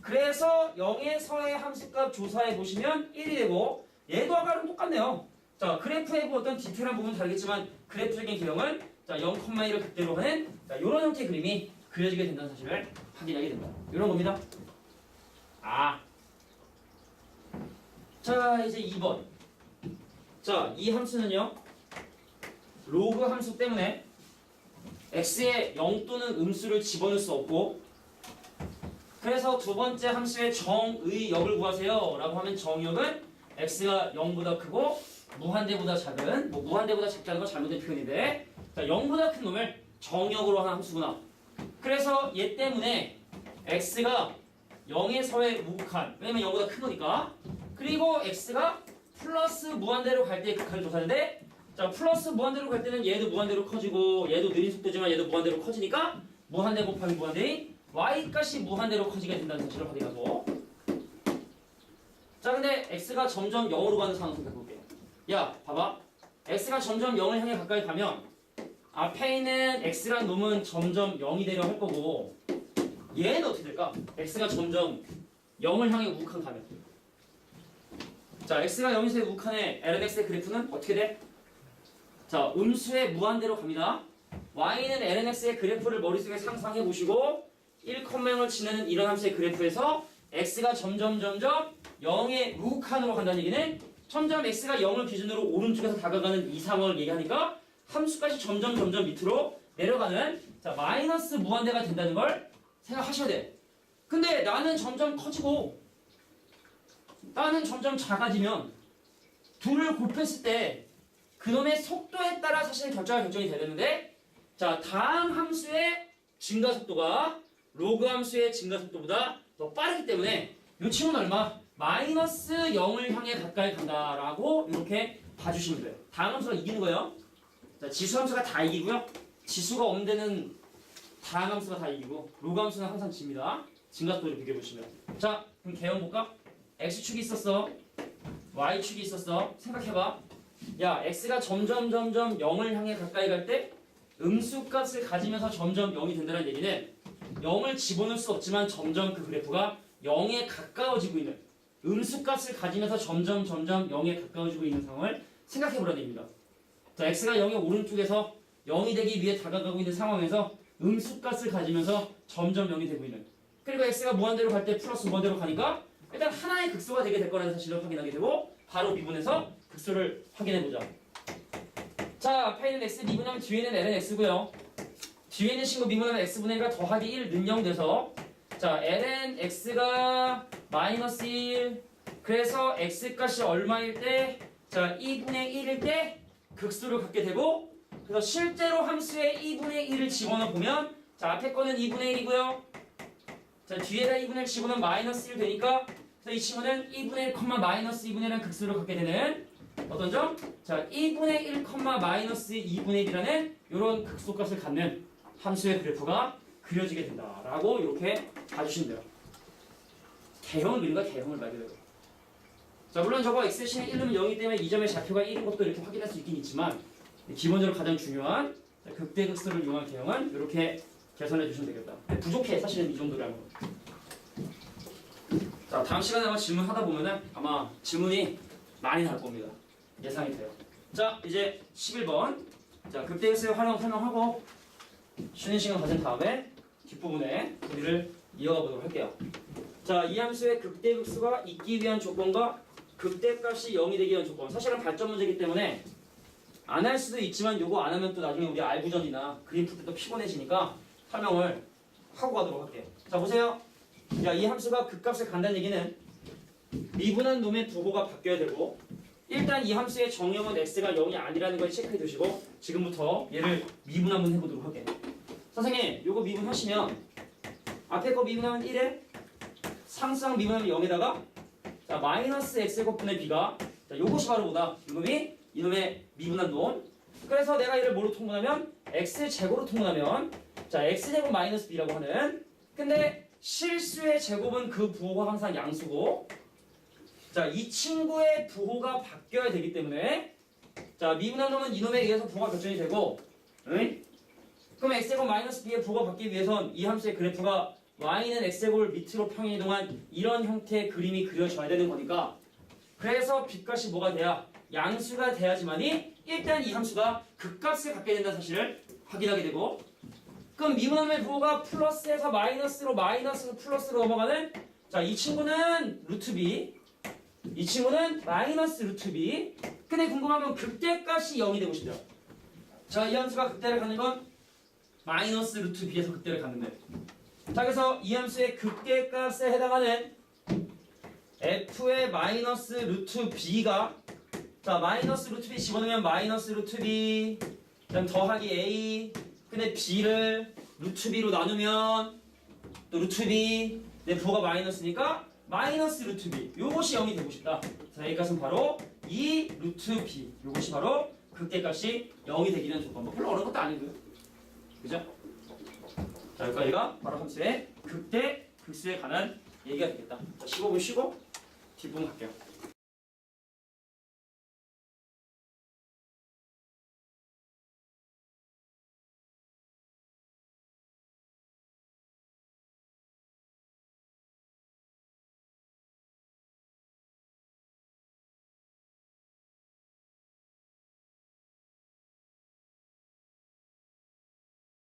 그래서 0에서의 함수값 조사해 보시면 1이 되고 얘도 아까랑 똑같네요. 자, 그래프의 어떤 디테일한 부분은 다르겠지만 그래프적인 기형은 자, 0,1을 극대로 하는 자, 이런 형태의 그림이 그려지게 된다는 사실을 확인하게 됩니다. 이런 겁니다. 자, 이제 2번. 자, 이 함수는요. 로그 함수 때문에 x에 0 또는 음수를 집어넣을 수 없고 그래서 두 번째 함수의 정의역을 구하세요 라고 하면 정의역은 x가 0보다 크고 무한대보다 작은 무한대보다 작다는 건 잘못된 표현인데 자, 0보다 큰 놈을 정의역으로 하는 함수구나. 그래서 얘 때문에 x가 0에서의 우극한 왜냐면 0보다 큰 거니까 그리고 x가 플러스 무한대로 갈 때의 극한을 조사하는데 자, 플러스 무한대로 갈 때는 얘도 무한대로 커지고 얘도 느린 속도지만 얘도 무한대로 커지니까 무한대 곱하기 무한대인 y값이 무한대로 커지게 된다는 사실을 확인하고 자, 근데 x가 점점 0으로 가는 상황 생각해볼게요. 야, 봐봐. x가 점점 0을 향해 가까이 가면 앞에 있는 x란 놈은 점점 0이 되려 할 거고 얘는 어떻게 될까? x가 점점 0을 향해 우극한 가면 자, x가 0에서의 우극한의 lnx의 그래프는 어떻게 돼? 자, 음수의 무한대로 갑니다. y는 lnx의 그래프를 머릿속에 상상해 보시고 1,0을 지나는 이런 함수의 그래프에서 x가 점점 0의 우극한으로 간다는 얘기는 점점 x가 0을 기준으로 오른쪽에서 다가가는 이 상황을 얘기하니까 함수까지 점점 밑으로 내려가는 자, 마이너스 무한대가 된다는 걸 생각하셔야 돼. 근데 나는 점점 커지고 나는 점점 작아지면 둘을 곱했을 때 그놈의 속도에 따라 사실 결정이 돼야 되는데 자, 다음 함수의 증가 속도가 로그 함수의 증가 속도보다 더 빠르기 때문에 이 친구는 얼마? 마이너스 0을 향해 가까이 간다라고 이렇게 봐주시면 돼요. 다음 함수가 이기는 거예요. 자, 지수 함수가 다 이기고요. 지수가 없는 데는 다음 함수가 다 이기고 로그 함수는 항상 집니다. 증가 속도를 비교해보시면 자, 그럼 개형 볼까? x축이 있었어. y축이 있었어. 생각해봐. 야, x가 점점 0을 향해 가까이 갈 때 음수값을 가지면서 점점 0이 된다는 얘기는 0을 집어넣을 수 없지만 점점 그 그래프가 0에 가까워지고 있는 음수값을 가지면서 점점 0에 가까워지고 있는 상황을 생각해보라는 얘기입니다. 자, x가 0의 오른쪽에서 0이 되기 위해 다가가고 있는 상황에서 음수값을 가지면서 점점 0이 되고 있는 그리고 x가 무한대로 갈 때 플러스 무한대로 가니까 일단 하나의 극소가 되게 될 거라는 사실을 확인하게 되고 바로 미분해서 극소를 확인해보자. 자, 앞에 있는 x 미분하면 뒤에 있는 l은 x고요. 뒤에 있는 친구 미분하면 x분의 1과 더하기 1 능령돼서 자, ln x가 마이너스 1 그래서 x값이 얼마일 때 자, 2분의 1일 때 극수를 갖게 되고 그래서 실제로 함수에 2분의 1을 집어넣어 보면 자, 앞에 거는 2분의 1이고요. 자, 뒤에다 2분의 1 집어넣으면 마이너스 1 되니까 그래서 이 친구는 2분의 1, 마이너스 2분의 1이라는 극수를 갖게 되는 어떤 점? 자, 2분의 1, 마이너스 2분의 1이라는 이런 극소값을 갖는 함수의 그래프가 그려지게 된다라고 이렇게 봐주시면 돼요. 개형을 그린 거야, 개형을 말 그대로. 자, 물론 저거 x신의 1은 0이기 때문에 이 점의 좌표가 1인 것도 이렇게 확인할 수 있긴 있지만 기본적으로 가장 중요한 극대극소를 이용한 개형은 이렇게 개선해 주시면 되겠다. 부족해, 사실은 이 정도라는 거. 자, 다음 시간에 아마 질문 하다 보면은 아마 질문이 많이 나올 겁니다. 예상이 돼요. 자, 이제 11번. 자, 극대극소의 활용 설명하고 쉬는 시간 가진 다음에 뒷부분에 우리를 이어가 보도록 할게요. 자, 이 함수의 극대극수가 있기 위한 조건과 극대값이 0이 되기 위한 조건. 사실은 발전 문제이기 때문에 안 할 수도 있지만 요거 안 하면 또 나중에 우리 알부전이나 그림 풀 때 또 피곤해지니까 설명을 하고 가도록 할게요. 자, 보세요. 자, 이 함수가 극값을 간다는 얘기는 미분한 놈의 부호가 바뀌어야 되고 일단 이 함수의 정형은 x가 0이 아니라는 걸 체크해 두시고 지금부터 얘를 미분 한번 해보도록 할게요. 선생님, 요거 미분하시면 앞에 거 미분하면 1에 상수항 미분하면 0에다가 자, 마이너스 x제곱분의 b가 자, 요것이 바로 뭐다? 이놈의 미분한 놈. 그래서 내가 얘를 뭐로 통분하면 x제곱으로 통분하면 자, x제곱 마이너스 b라고 하는 근데 실수의 제곱은 그 부호가 항상 양수고 자, 이 친구의 부호가 바뀌어야 되기 때문에 자, 미분한 놈은 이놈에 의해서 부호가 결정이 되고 응? 그럼 x제곱 마이너스 b의 부호가 바뀌기 위해선 이 함수의 그래프가 y는 x제곱을 밑으로 평행 이동한 이런 형태의 그림이 그려져야 되는 거니까 그래서 b값이 뭐가 돼야 양수가 돼야지만이 일단 이 함수가 극값을 갖게 된다는 사실을 확인하게 되고 그럼 미분한 놈의 부호가 플러스에서 마이너스로 마이너스에서 플러스로 넘어가는 자, 이 친구는 루트 b 이 친구는 마이너스 루트 b 근데 궁금한 건 극대값이 0이 되고 싶죠. 자, 이 함수가 극대를 갖는 건 마이너스 루트 b에서 극대를 갖는데 자, 그래서 이 함수의 극대값에 해당하는 f의 마이너스 루트 b가 자, 마이너스 루트 b 집어넣으면 마이너스 루트 b 그다음 더하기 a 근데 b를 루트 b로 나누면 또 루트 b 내 부호가 마이너스니까 마이너스 루트 b 요것이 0이 되고 싶다. 자, 여기까지는 바로 2 루트 b 요것이 바로 극대값이 0이 되기 위한 조건. 뭐 별로 어려운 것도 아니고요. 그죠? 자, 여기까지가 바로 함수의 극대 극수에 관한 얘기가 되겠다. 자, 15분 쉬고 뒷부분 갈게요.